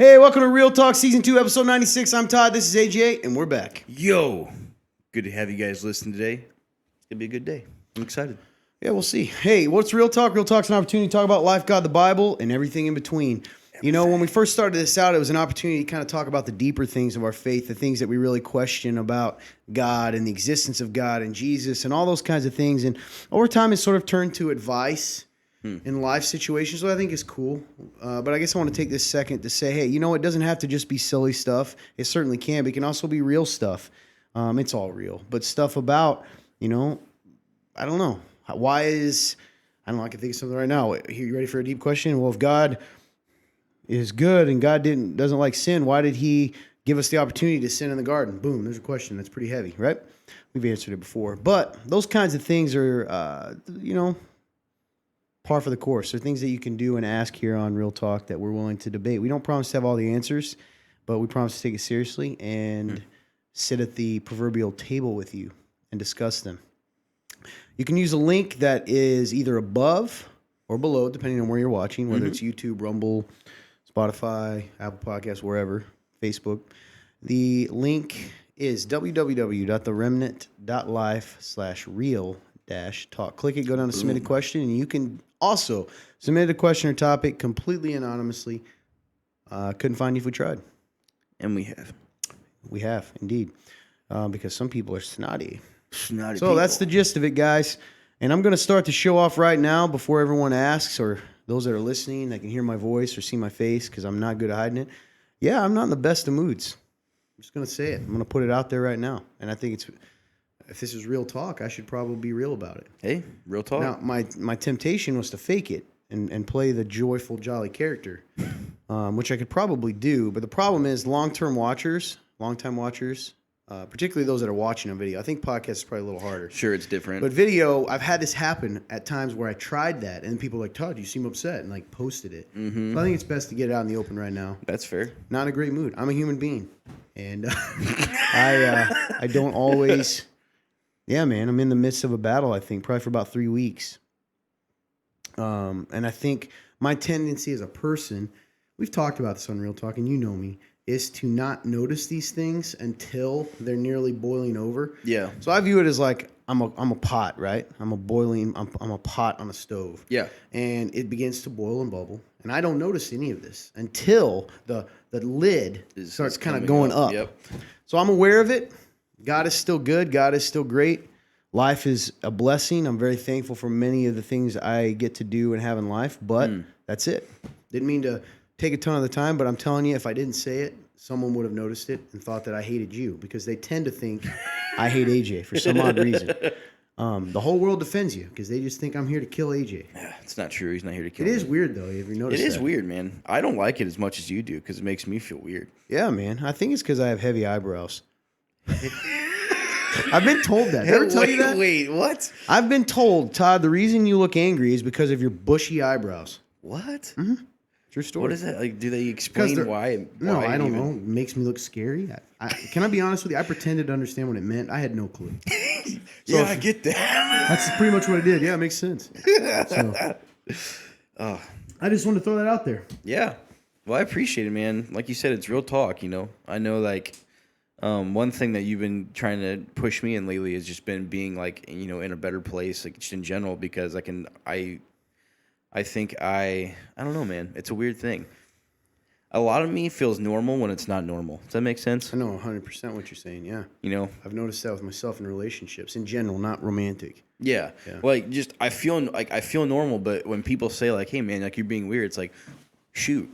Hey, welcome to Real Talk Season 2, Episode 96. I'm Todd, this is AJ, and we're back. Yo, good to have you guys listen today. It's going to be a good day. I'm excited. Yeah, we'll see. Hey, what's Real Talk? Real Talk's an opportunity to talk about life, God, the Bible, and everything in between. You know, when we first started this out, it was an opportunity to kind of talk about the deeper things of our faith, the things that we really question about God and the existence of God and Jesus and all those kinds of things. And over time, it's sort of turned to advice in life situations, which I think is cool. But I guess I want to take this second to say, hey, you know, it doesn't have to just be silly stuff. It certainly can, but it can also be real stuff. It's all real. But stuff about, you know, I don't know. Why is, I don't know, I can think of something right now. You ready for a deep question? Well, if God is good and God doesn't like sin, why did he give us the opportunity to sin in the garden? Boom, there's a question that's pretty heavy, right? We've answered it before. But those kinds of things are, you know, par for the course. They're things that you can do and ask here on Real Talk that we're willing to debate. We don't promise to have all the answers, but we promise to take it seriously and sit at the proverbial table with you and discuss them. You can use a link that is either above or below, depending on where you're watching, whether it's YouTube, Rumble, Spotify, Apple Podcasts, wherever, Facebook. The link is www.theremnant.life/real-talk. Click it, go down to submit a question, and you can also submit a question or topic completely anonymously. Couldn't find you if we tried. And we have. We have, indeed, because some people are snotty. Snotty So people. that's the gist of it, guys. And I'm going to start the show off right now before everyone asks, or those that are listening that can hear my voice or see my face because I'm not good at hiding it. Yeah, I'm not in the best of moods. I'm just going to say it. I'm going to put it out there right now. And I think if this is real talk, I should probably be real about it. Hey, real talk. Now, my temptation was to fake it and play the joyful, jolly character, which I could probably do. But the problem is long-time watchers, particularly those that are watching on video. I think podcast is probably a little harder. Sure, it's different. But video, I've had this happen at times where I tried that, and people are like, Todd, you seem upset, and like posted it. So I think it's best to get it out in the open right now. That's fair. Not in a great mood. I'm a human being, and I don't always. Yeah, man, I'm in the midst of a battle. I think probably for about 3 weeks, and I think my tendency as a person, we've talked about this on Real Talk, and you know me, is to not notice these things until they're nearly boiling over. Yeah. So I view it as like I'm a pot, right? I'm a pot on a stove. Yeah. And it begins to boil and bubble, and I don't notice any of this until the lid starts kind of going up. Yep. So I'm aware of it. God is still good. God is still great. Life is a blessing. I'm very thankful for many of the things I get to do and have in life, but that's it. Didn't mean to take a ton of the time, but I'm telling you, if I didn't say it, someone would have noticed it and thought that I hated you, because they tend to think I hate AJ for some odd reason. The whole world defends you because they just think I'm here to kill AJ. Yeah, it's not true. He's not here to kill It me. is weird, though. Have you noticed It is that? weird, man. I don't like it as much as you do because it makes me feel weird. Yeah, man. I think it's because I have heavy eyebrows. I've been told that. Did I ever tell you that? Wait, what? I've been told, Todd, the reason you look angry is because of your bushy eyebrows. What? True story. What is that? Like, do they explain why? No, why I don't even? know. It makes me look scary. Can I be honest with you? I pretended to understand what it meant. I had no clue. Yeah, I get that. That's pretty much what I did. Yeah, it makes sense. So, I just wanted to throw that out there. Yeah. Well, I appreciate it, man. Like you said, it's real talk, you know. I know, like, one thing that you've been trying to push me in lately has just been being, like, you know, in a better place, like, just in general, because I don't know, man. It's a weird thing. A lot of me feels normal when it's not normal. Does that make sense? I know 100% what you're saying, yeah. You know? I've noticed that with myself in relationships, in general, not romantic. Yeah. Like, just, I feel normal, but when people say, like, hey, man, like, you're being weird, it's like, shoot.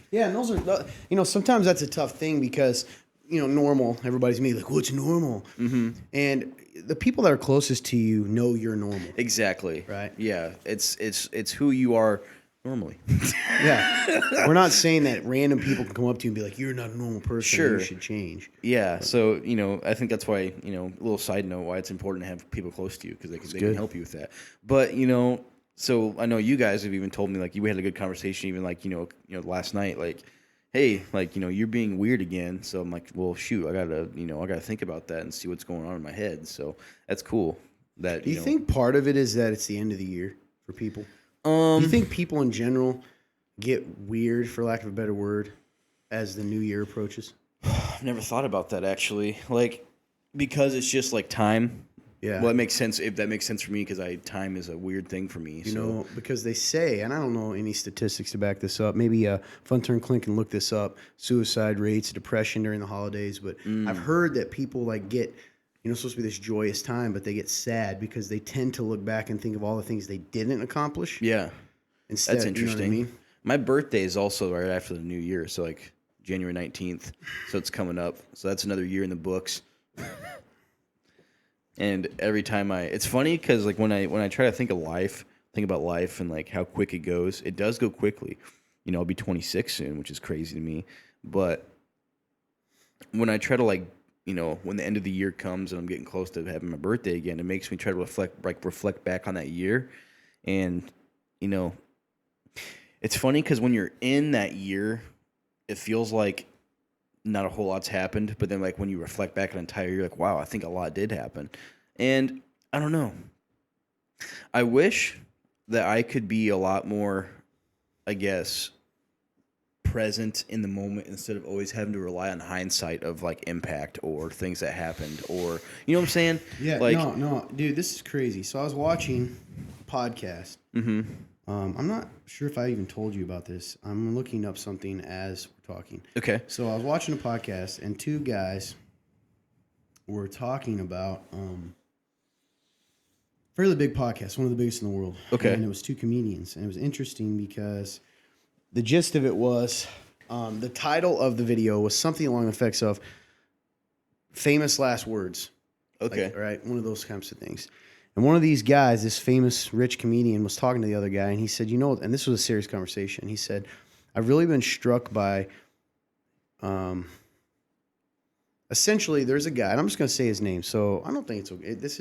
Yeah, and those are, you know, sometimes that's a tough thing because, you know, normal, everybody's me like, what's normal? And the people that are closest to you know you're normal. Exactly. Right. Yeah. It's who you are normally. Yeah. We're not saying that random people can come up to you and be like, you're not a normal person. Sure. You should change. Yeah. So, you know, I think that's why, you know, a little side note, why it's important to have people close to you because they can help you with that. But, you know, so I know you guys have even told me, like, we had a good conversation even, like, you know, last night, like, hey, like, you know, you're being weird again. So I'm like, well, shoot, I gotta think about that and see what's going on in my head. So that's cool. Do you think part of it is that it's the end of the year for people? Do you think people in general, get weird, for lack of a better word, as the new year approaches? I've never thought about that actually. Like, because it's just like time. Yeah. Well, it makes sense if that makes sense for me because time is a weird thing for me. You know, because they say, and I don't know any statistics to back this up. Maybe Fun Turn Clint can look this up. Suicide rates, depression during the holidays. But I've heard that people like get, it's supposed to be this joyous time, but they get sad because they tend to look back and think of all the things they didn't accomplish. Yeah, Instead, that's interesting. You know what I mean? My birthday is also right after the new year, so like January 19th. So it's coming up. So that's another year in the books. And every time it's funny because like when I try to think about life and like how quick it goes, it does go quickly. I'll be 26 soon, which is crazy to me. But when I try to when the end of the year comes and I'm getting close to having my birthday again, it makes me try to reflect back on that year. And, it's funny because when you're in that year, it feels like not a whole lot's happened, but then like when you reflect back an entire year, like, wow, I think a lot did happen. And I don't know. I wish that I could be a lot more, I guess, present in the moment instead of always having to rely on hindsight of like impact or things that happened or, you know what I'm saying? Yeah, like, no, dude, this is crazy. So I was watching a podcast. Mm-hmm. I'm not sure if I even told you about this. I'm looking up something as we're talking. Okay. So I was watching a podcast, and two guys were talking about fairly big podcast, one of the biggest in the world. Okay. And it was two comedians, and it was interesting because the gist of it was the title of the video was something along the effects of famous last words. Okay. Like, right? One of those kinds of things. And one of these guys, this famous rich comedian, was talking to the other guy, and he said, and this was a serious conversation. He said, I've really been struck by, essentially, there's a guy, and I'm just going to say his name, so I don't think it's okay. This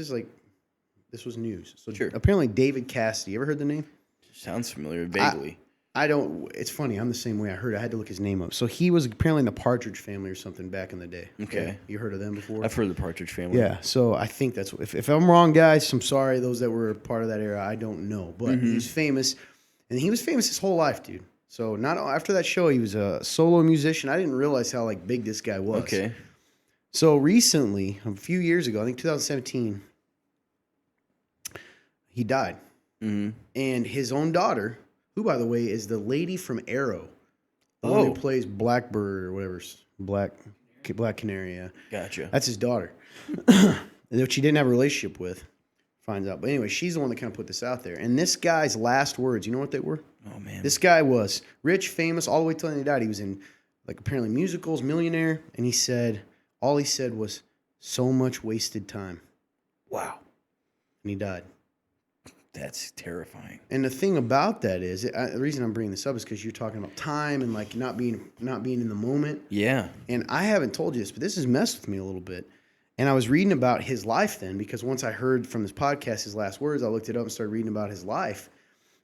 was news. So sure. Apparently David Cassidy, you ever heard the name? Sounds familiar, vaguely. I don't. It's funny. I'm the same way. I had to look his name up. So he was apparently in the Partridge Family or something back in the day. Okay. You heard of them before? I've heard of the Partridge Family. Yeah. So I think that's if I'm wrong, guys. I'm sorry. Those that were part of that era, I don't know. But he's famous, and he was famous his whole life, dude. So not after that show, he was a solo musician. I didn't realize how like big this guy was. Okay. So recently, a few years ago, I think 2017, he died, and his own daughter, who, by the way, is the lady from Arrow. The one who plays Blackbird or whatever. Black Canary, yeah. Gotcha. That's his daughter. Which she didn't have a relationship with. Finds out. But anyway, she's the one that kind of put this out there. And this guy's last words, you know what they were? Oh, man. This guy was rich, famous, all the way till he died. He was in, like, apparently musicals, millionaire. And all he said was, so much wasted time. Wow. And he died. That's terrifying. And the thing about that is, the reason I'm bringing this up is because you're talking about time and like not being in the moment. Yeah. And I haven't told you this, but this has messed with me a little bit. And I was reading about his life then, because once I heard from this podcast his last words, I looked it up and started reading about his life.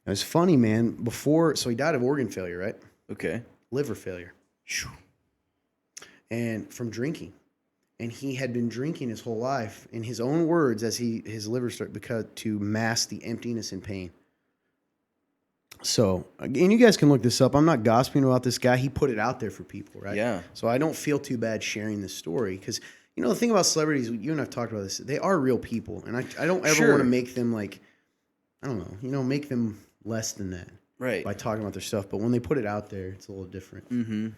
It was funny, man. So he died of organ failure, right? Okay. Liver failure. And from drinking. And he had been drinking his whole life, in his own words, as his liver started to mask the emptiness and pain. So, and you guys can look this up. I'm not gossiping about this guy. He put it out there for people, right? Yeah. So I don't feel too bad sharing this story because, the thing about celebrities, you and I've talked about this, they are real people. And I don't ever want to make them like, I don't know, make them less than that. Right. By talking about their stuff. But when they put it out there, it's a little different. Mm-hmm.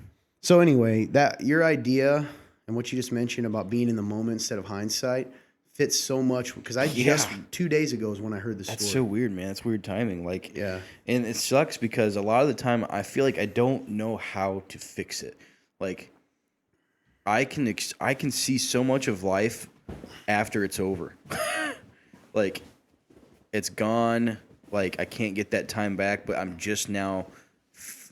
So anyway, your idea and what you just mentioned about being in the moment instead of hindsight fits so much because just 2 days ago is when I heard this story. That's so weird, man. That's weird timing. Like, yeah. And it sucks because a lot of the time I feel like I don't know how to fix it. Like, I can see so much of life after it's over. Like, it's gone. Like, I can't get that time back, but I'm just now,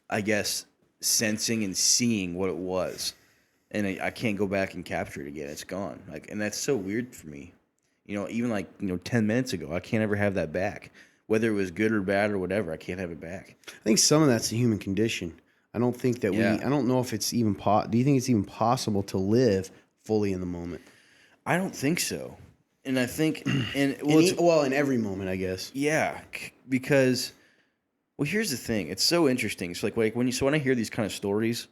I guess, sensing and seeing what it was. And I can't go back and capture it again. It's gone. Like, and that's so weird for me. Even 10 minutes ago, I can't ever have that back. Whether it was good or bad or whatever, I can't have it back. I think some of that's the human condition. I don't think that I don't know if it's even do you think it's even possible to live fully in the moment? I don't think so. And I think, in every moment, I guess. Yeah, because Well, here's the thing. It's so interesting. So like when I hear these kind of stories,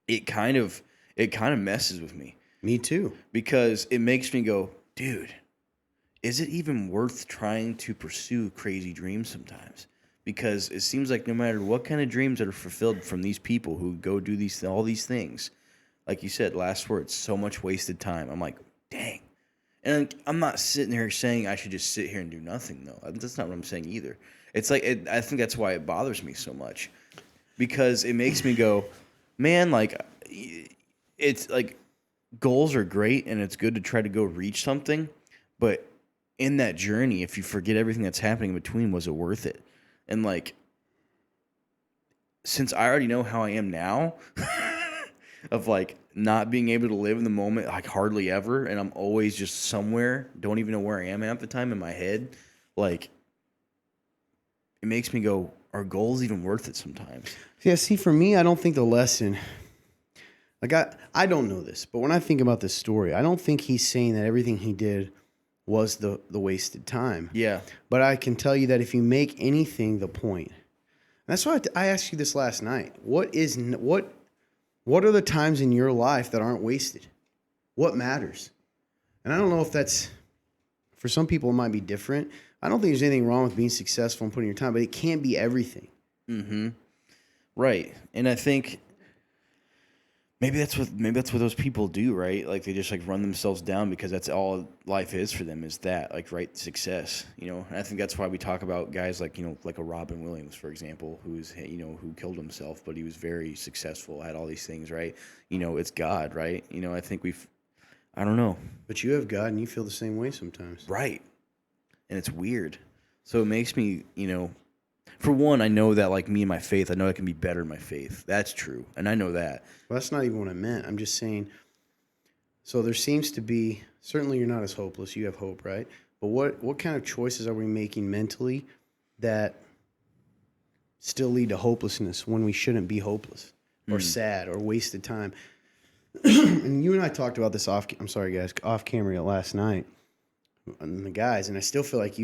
it kind of messes with me Me too. because it makes me go, dude, is it even worth trying to pursue crazy dreams sometimes? Because it seems like no matter what kind of dreams that are fulfilled from these people who go do all these things, like you said, last words, so much wasted time. I'm like, dang. And I'm not sitting here saying I should just sit here and do nothing, though. That's not what I'm saying either. It's like I think that's why it bothers me so much, because it makes me go, man, like it's like goals are great and it's good to try to go reach something, but in that journey, if you forget everything that's happening in between, was it worth it? And like, since I already know how I am now, of like not being able to live in the moment, like hardly ever, and I'm always just somewhere, don't even know where I am at the time in my head, like, it makes me go, are goals even worth it sometimes? Yeah, see, for me, I don't think the lesson, like I don't know this, but when I think about this story, I don't think he's saying that everything he did was the wasted time. Yeah. But I can tell you that if you make anything the point, and that's why I asked you this last night. What are the times in your life that aren't wasted? What matters? And I don't know if that's, for some people it might be different. I don't think there's anything wrong with being successful and putting your time, but it can't be everything. Mm-hmm. Right. And I think maybe that's what those people do, right? Like they just like run themselves down because that's all life is for them, is that, like, right, success, you know. And I think that's why we talk about guys like, you know, like a Robin Williams, for example, who's, you know, who killed himself, but he was very successful, had all these things, right? You know, it's God, right? You know, I think I don't know. But you have God and you feel the same way sometimes. Right. And it's weird. So it makes me, you know, for one, I know that, like, me and my faith, I know I can be better in my faith. That's true. And I know that. Well, that's not even what I meant. I'm just saying, so there seems to be, certainly you're not as hopeless. You have hope, right? But what kind of choices are we making mentally that still lead to hopelessness when we shouldn't be hopeless or sad or wasted time? And you and I talked about this off camera last night, and the guys, and I still feel like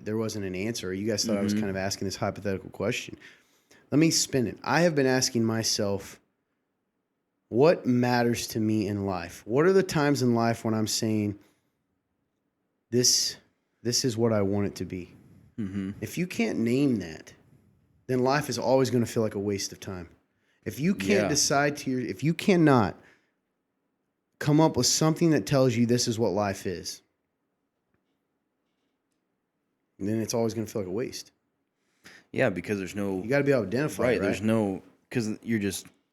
there wasn't an answer. You guys thought I was kind of asking this hypothetical question. Let me spin it. I have been asking myself, what matters to me in life? What are the times in life when I'm saying, this is what I want it to be? Mm-hmm. If you can't name that, then life is always going to feel like a waste of time. If you can't decide if you cannot come up with something that tells you this is what life is, then it's always going to feel like a waste. Yeah, because there's no... You got to be able to identify, right? There's no... Because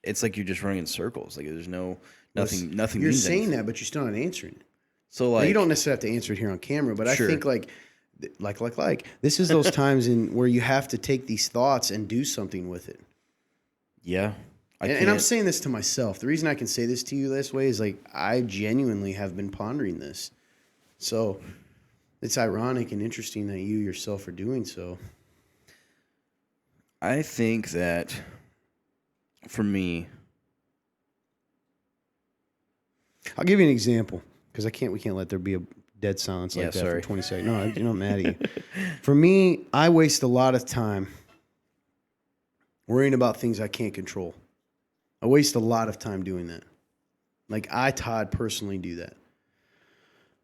it's like you're just running in circles. Like, there's nothing You're means saying anything. that, but you're still not answering it. So, like... Now, you don't necessarily have to answer it here on camera, but Sure. I think, like, this is those times where you have to take these thoughts and do something with it. Yeah. And I'm saying this to myself. The reason I can say this to you this way is, like, I genuinely have been pondering this. So... it's ironic and interesting that you yourself are doing so. I think that for me, I'll give you an example because we can't let there be a dead silence like that sorry. for 20 seconds. No, I'm not mad at you. For me, I waste a lot of time worrying about things I can't control. I waste a lot of time doing that. Like, Todd, personally do that.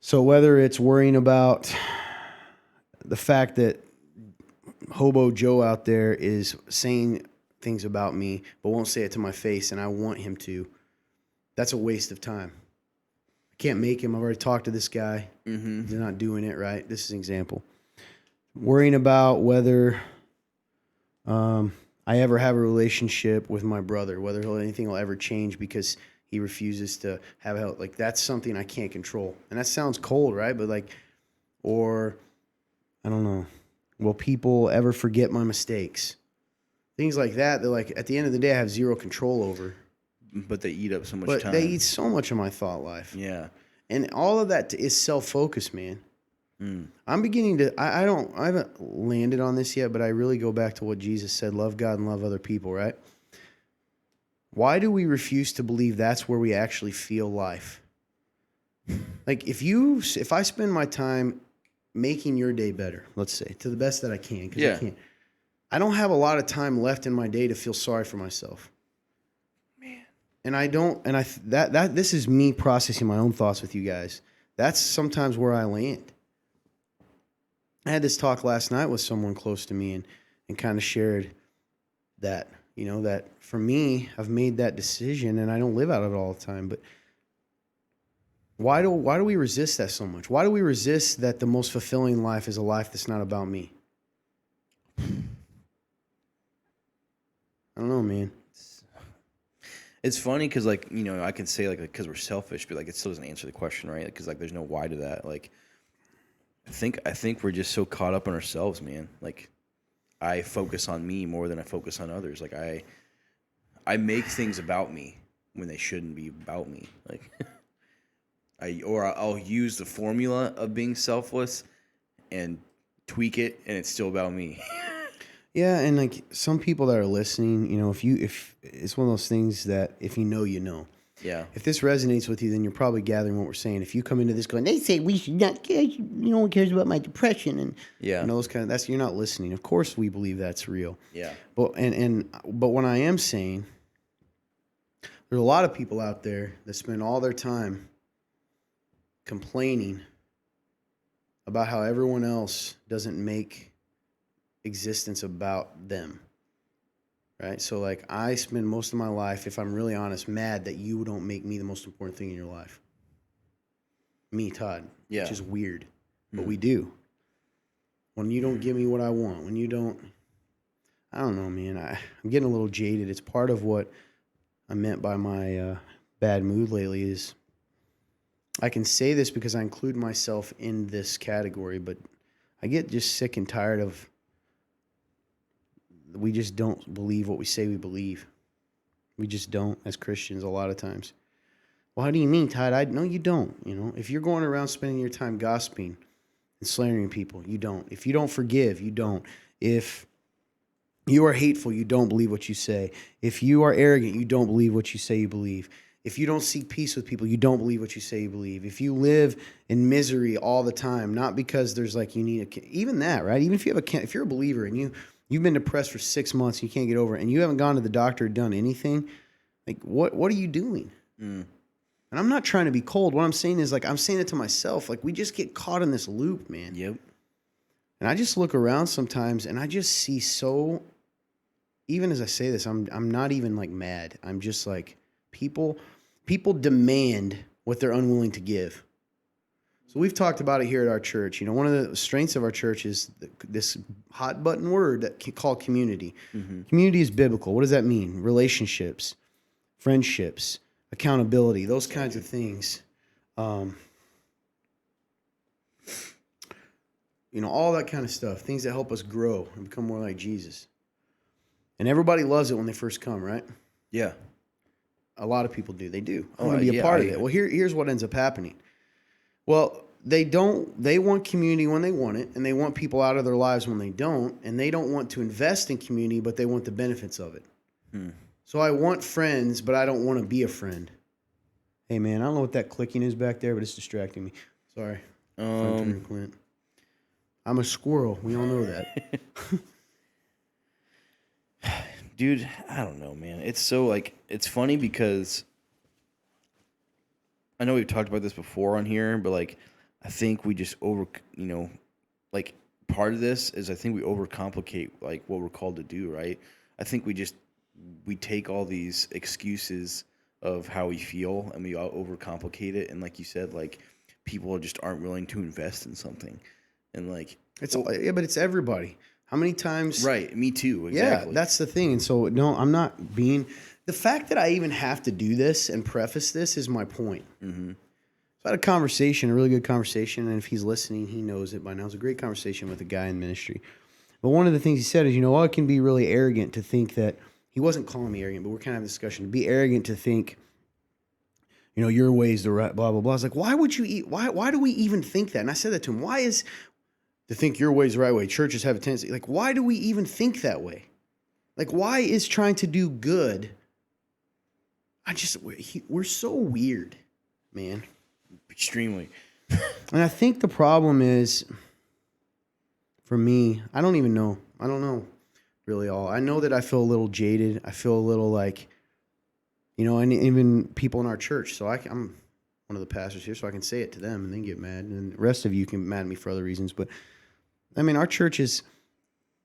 So whether it's worrying about the fact that Hobo Joe out there is saying things about me but won't say it to my face and I want him to, that's a waste of time. I can't make him. I've already talked to this guy. Mm-hmm. He's not doing it right. This is an example. Worrying about whether I ever have a relationship with my brother, whether anything will ever change because he refuses to have help. Like, that's something I can't control. And that sounds cold, right? But like, or I don't know. Will people ever forget my mistakes? Things like that. They're like, at the end of the day, I have zero control over. But they eat up so much time. But they eat so much of my thought life. Yeah. And all of that is self-focus, man. I'm beginning to, I haven't landed on this yet, but I really go back to what Jesus said, love God and love other people, right? Why do we refuse to believe that's where we actually feel life? Like, if I spend my time making your day better, let's say, to the best that I can, because I can't, I don't have a lot of time left in my day to feel sorry for myself. Man. And I don't, and that this is me processing my own thoughts with you guys. That's sometimes where I land. I had this talk last night with someone close to me and kind of shared that, that for me, I've made that decision and I don't live out of it all the time. But why do we resist that so much? Why do we resist that the most fulfilling life is a life that's not about me? I don't know, man. It's funny because, like, I can say, like, because we're selfish, but, like, it still doesn't answer the question, right? Because, like, there's no why to that. Like, I think we're just so caught up in ourselves, man. Like, I focus on me more than I focus on others. Like, I make things about me when they shouldn't be about me. Like, I'll use the formula of being selfless and tweak it, and it's still about me. Yeah, and like some people that are listening, if it's one of those things that if you know, you know. Yeah. If this resonates with you, then you're probably gathering what we're saying. If you come into this going, they say we should not care, no one cares about my depression and those kind of you're not listening. Of course we believe that's real. Yeah. But but what I am saying, there's a lot of people out there that spend all their time complaining about how everyone else doesn't make existence about them. Right? So like I spend most of my life, if I'm really honest, mad that you don't make me the most important thing in your life. Me, Todd. Yeah. Which is weird. But we do. When you don't give me what I want, when you don't, I don't know, man. I'm getting a little jaded. It's part of what I meant by my bad mood lately is I can say this because I include myself in this category, but I get just sick and tired of we just don't believe what we say we believe. We just don't as Christians a lot of times. Well, how do you mean, Todd? No, you don't. If you're going around spending your time gossiping and slandering people, you don't. If you don't forgive, you don't. If you are hateful, you don't believe what you say. If you are arrogant, you don't believe what you say you believe. If you don't seek peace with people, you don't believe what you say you believe. If you live in misery all the time, not because there's like you need even that, right? Even if if you're a believer and you've been depressed for 6 months, you can't get over it, and you haven't gone to the doctor or done anything, like what are you doing? And I'm not trying to be cold. What I'm saying is like I'm saying it to myself. Like we just get caught in this loop, man. Yep. And I just look around sometimes and I just see so. Even as I say this, I'm not even like mad. I'm just like people demand what they're unwilling to give. So we've talked about it here at our church. One of the strengths of our church is this hot button word that called community. Mm-hmm. Community is biblical. What does that mean? Relationships, friendships, accountability, those kinds of things. All that kind of stuff. Things that help us grow and become more like Jesus. And everybody loves it when they first come, right? Yeah. A lot of people do. They do. I want to be a part of it. Well, here's what ends up happening. Well, they want community when they want it, and they want people out of their lives when they don't, and they don't want to invest in community, but they want the benefits of it. So I want friends, but I don't want to be a friend. Hey, man, I don't know what that clicking is back there, but it's distracting me. Sorry. Clint. I'm a squirrel. We all know that. Dude, I don't know, man. It's so, like, it's funny because I know we've talked about this before on here, but, like, I think we just like, part of this is I think we overcomplicate, like, what we're called to do, right? I think we take all these excuses of how we feel and we all overcomplicate it. And like you said, like, people just aren't willing to invest in something. And, like... but it's everybody. How many times? Right, me too, exactly. Yeah, that's the thing. And so, no, I'm not being... The fact that I even have to do this and preface this is my point. Mm-hmm. So I had a conversation, a really good conversation, and if he's listening, he knows it by now. It was a great conversation with a guy in ministry. But one of the things he said is, it can be really arrogant to think that... He wasn't calling me arrogant, but we're kind of having a discussion. To be arrogant to think, your way is the right, blah, blah, blah. I was like, why would you eat... Why do we even think that? And I said that to him. Why is... To think your way is the right way. Churches have a tendency. Like, why do we even think that way? Like, why is trying to do good? We're so weird, man. Extremely. And I think the problem is, for me, I don't even know. I don't know. really all. I know that I feel a little jaded. I feel a little like, and even people in our church. So I'm one of the pastors here, so I can say it to them and they get mad. And the rest of you can mad at me for other reasons. But I mean, our church is,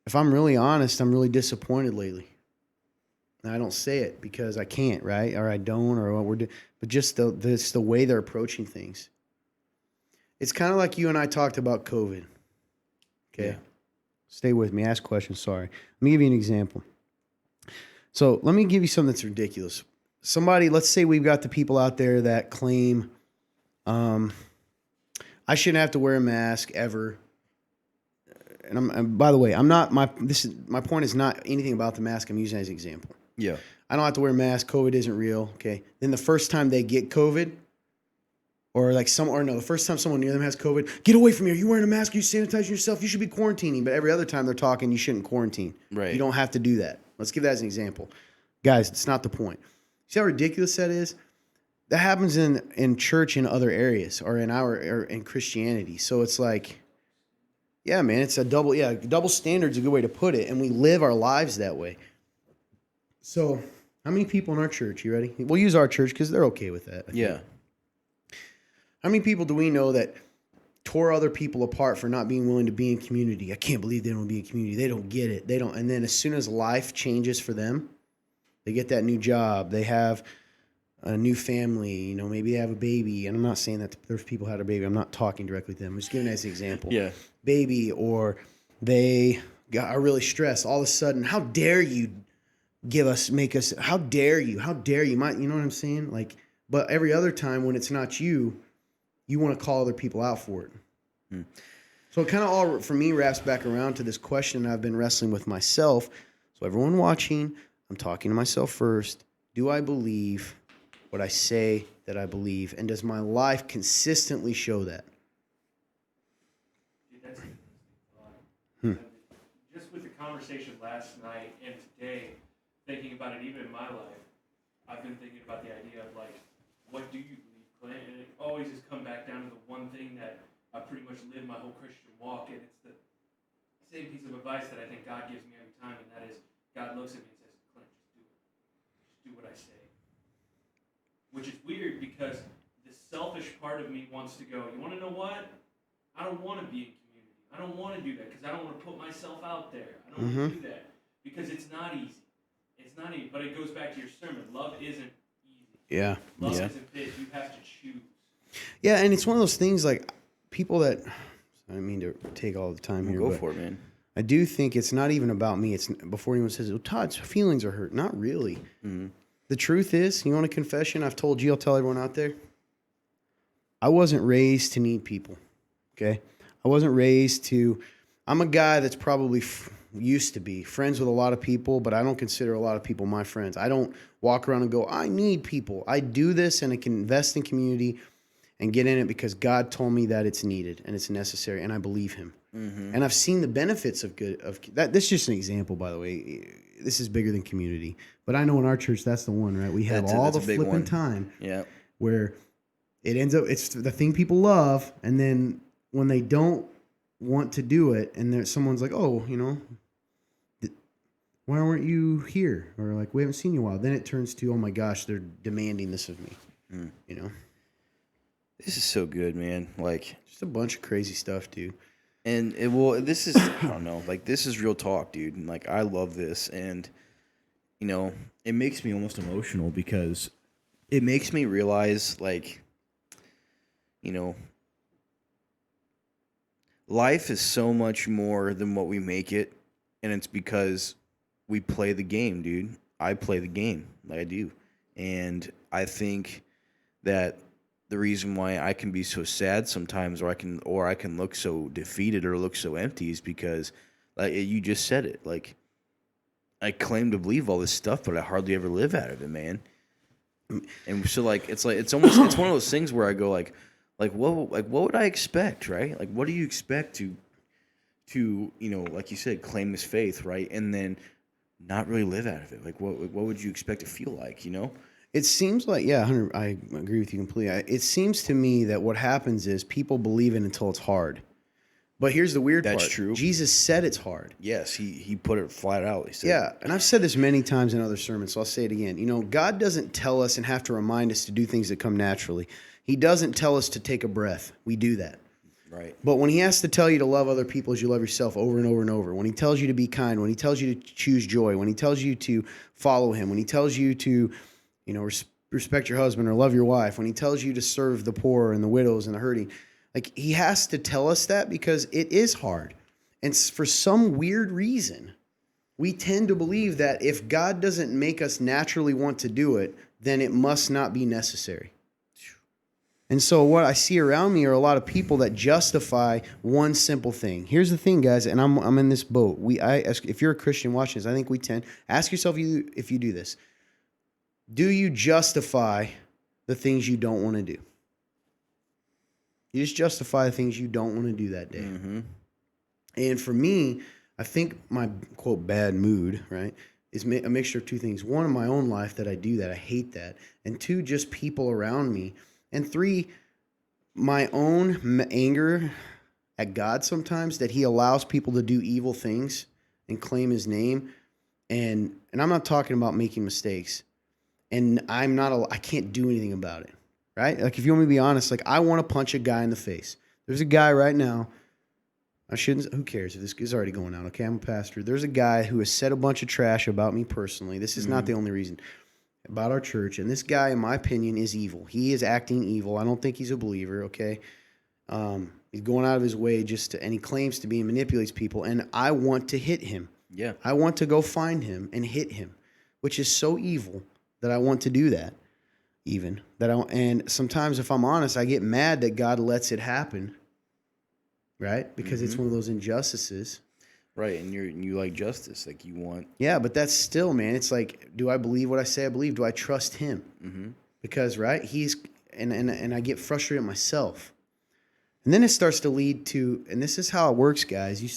if I'm really honest, I'm really disappointed lately. And I don't say it because I can't, right? Or I don't, or what we're doing. But just the way they're approaching things. It's kind of like you and I talked about COVID. Okay? Yeah. Stay with me. Ask questions. Sorry. Let me give you an example. So let me give you something that's ridiculous. Let's say we've got the people out there that claim I shouldn't have to wear a mask ever. And by the way, my point is not anything about the mask I'm using as an example. Yeah. I don't have to wear a mask. COVID isn't real. Okay. Then the first time they get COVID, the first time someone near them has COVID, get away from me. Are you wearing a mask? Are you sanitizing yourself? You should be quarantining. But every other time they're talking, you shouldn't quarantine. Right. You don't have to do that. Let's give that as an example. Guys, it's not the point. See how ridiculous that is? That happens in church in other areas or in Christianity. So it's like, yeah, man, it's double standard's a good way to put it. And we live our lives that way. So how many people in our church, you ready? We'll use our church because they're okay with that. Yeah. How many people do we know that tore other people apart for not being willing to be in community? I can't believe they don't be in community. They don't get it. They don't. And then as soon as life changes for them, they get that new job. They have a new family. Maybe they have a baby. And I'm not saying that there's people who had a baby. I'm not talking directly to them. I'm just giving it as an example. Yeah. Baby, or they are really stressed. All of a sudden, how dare you how dare you? How dare you? You know what I'm saying? But every other time when it's not you want to call other people out for it. Hmm. So it kind of all, for me, wraps back around to this question I've been wrestling with myself. So everyone watching, I'm talking to myself first. Do I believe what I say that I believe? And does my life consistently show that? Dude, that's a just with the conversation last night and today, thinking about it even in my life, I've been thinking about the idea of what do you believe, Clint? And it always has come back down to the one thing that I pretty much live my whole Christian walk, and it's the same piece of advice that I think God gives me every time, and that is God looks at me and says, Clint, just do it. Just do what I say. Which is weird because the selfish part of me wants to go, you want to know what? I don't want to be in community. I don't want to do that because I don't want to put myself out there. I don't want to do that because it's not easy. It's not easy. But it goes back to your sermon. Love isn't easy. Yeah. Love isn't big. You have to choose. Yeah, and it's one of those things people that, I don't mean to take all the time here. Go for it, man. I do think it's not even about me. It's before anyone says, Todd's feelings are hurt. Not really. Mm-hmm. The truth is, you want a confession? I've told you, I'll tell everyone out there. I wasn't raised to need people, okay? I wasn't raised to, I'm a guy that's probably used to be friends with a lot of people, but I don't consider a lot of people my friends. I don't walk around and go, I need people. I do this and I can invest in community and get in it because God told me that it's needed and it's necessary, and I believe him. Mm-hmm. And I've seen the benefits of that. This is just an example, by the way. This is bigger than community. But I know in our church, that's the one, right? We have all the flipping time where it ends up, it's the thing people love, and then when they don't want to do it, and someone's like, oh, why weren't you here? Or we haven't seen you in a while. Then it turns to, oh my gosh, they're demanding this of me, This is so good, man. Just a bunch of crazy stuff, dude. And this is, I don't know, this is real talk, dude. And I love this. And, it makes me almost emotional because it makes me realize, life is so much more than what we make it. And it's because we play the game, dude. I play the game. I do. And I think that the reason why I can be so sad sometimes, or I can look so defeated or look so empty, is because, you just said it. I claim to believe all this stuff, but I hardly ever live out of it, man. And so, it's one of those things where I go, what would I expect, right? What do you expect to like you said, claim this faith, right, and then not really live out of it? What would you expect to feel like, It seems like, I agree with you completely. It seems to me that what happens is people believe it until it's hard. But here's the weird part. That's true. Jesus said it's hard. Yes, he put it flat out. He said, Yeah, and I've said this many times in other sermons, so I'll say it again. You know, God doesn't tell us and have to remind us to do things that come naturally. He doesn't tell us to take a breath. We do that. Right. But when he has to tell you to love other people as you love yourself over and over and over, when he tells you to be kind, when he tells you to choose joy, when he tells you to follow him, when he tells you to, you know, respect your husband or love your wife, when he tells you to serve the poor and the widows and the hurting, like, he has to tell us that because it is hard. And for some weird reason, we tend to believe that if God doesn't make us naturally want to do it, then it must not be necessary. And so what I see around me are a lot of people that justify one simple thing. Here's the thing, guys, and I'm in this boat. If you're a Christian watching this, I think we tend, ask yourself if you do this. Do you justify the things you don't want to do? You just justify the things you don't want to do that day. Mm-hmm. And for me, I think my, quote, bad mood, right, is a mixture of two things. One, in my own life that I do that. I hate that. And two, just people around me. And three, my own anger at God sometimes that he allows people to do evil things and claim his name. And I'm not talking about making mistakes. And I can't do anything about it. Right? Like, if you want me to be honest, like, I want to punch a guy in the face. There's a guy right now. Who cares if this is already going out? Okay, I'm a pastor. There's a guy who has said a bunch of trash about me personally. This is not the only reason. About our church. And this guy, in my opinion, is evil. He is acting evil. I don't think he's a believer, okay? He's going out of his way and he claims to be and manipulates people. And I want to hit him. Yeah. I want to go find him and hit him, which is so evil that I want to do that. And sometimes, if I'm honest, I get mad that God lets it happen, right? Because it's one of those injustices. Right, and you like justice, like you want. Yeah, but that's still, man, it's like, do I believe what I say I believe? Do I trust him? Mm-hmm. Because, right, and I get frustrated myself. And then it starts to lead to, and this is how it works, guys. You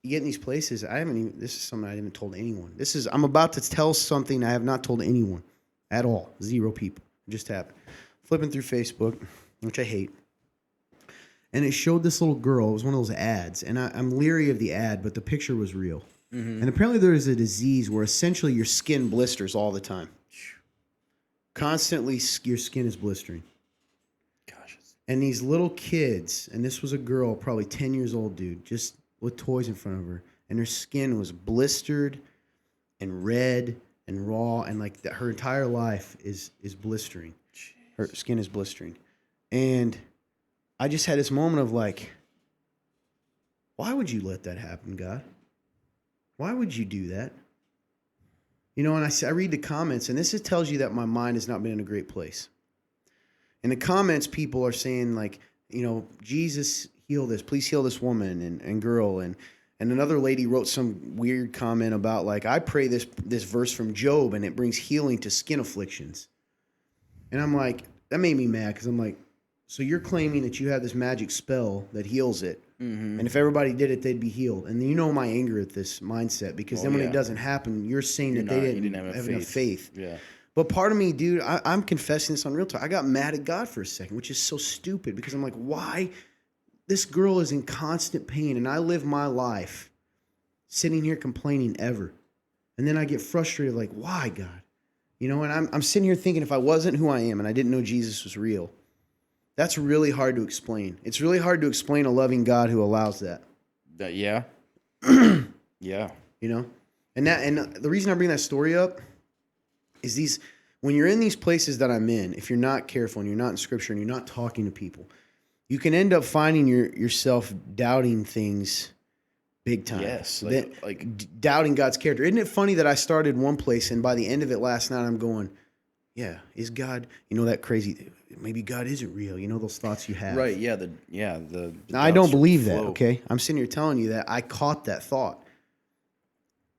get in these places. This is something I haven't told anyone. I'm about to tell something I have not told anyone. At all. 0 people. It just happened. Flipping through Facebook, which I hate. And it showed this little girl. It was one of those ads. And I'm leery of the ad, but the picture was real. Mm-hmm. And apparently there is a disease where essentially your skin blisters all the time. Constantly your skin is blistering. Gosh. And these little kids, and this was a girl, probably 10 years old, dude, just with toys in front of her. And her skin was blistered and red and raw, and like that, her entire life is blistering. Jeez. Her skin is blistering. And I just had this moment of like, why would you let that happen, God? Why would you do that? You know, and I read the comments, and this tells you that my mind has not been in a great place. In the comments, people are saying like, you know, Jesus, heal this. Please heal this woman and girl. And another lady wrote some weird comment about, like, I pray this verse from Job, and it brings healing to skin afflictions. And I'm like, that made me mad, because I'm like, so you're claiming that you have this magic spell that heals it, and if everybody did it, they'd be healed. And you know my anger at this mindset, because then when it doesn't happen, you're saying they didn't have enough faith. Yeah. But part of me, dude, I'm confessing this on Real Talk. I got mad at God for a second, which is so stupid, because I'm like, why? This girl is in constant pain, and I live my life sitting here complaining ever. And then I get frustrated, like, why, God? You know, and I'm sitting here thinking, if I wasn't who I am and I didn't know Jesus was real, that's really hard to explain. It's really hard to explain a loving God who allows that. Yeah. Yeah. You know? And the reason I bring that story up is when you're in these places that I'm in, if you're not careful and you're not in Scripture and you're not talking to people, you can end up finding yourself doubting things big time. Yes, doubting God's character. Isn't it funny that I started one place, and by the end of it last night, I'm going, yeah, is God, you know, that crazy, maybe God isn't real. You know, those thoughts you have. Right, yeah. Now, I don't believe that, okay? I'm sitting here telling you that I caught that thought.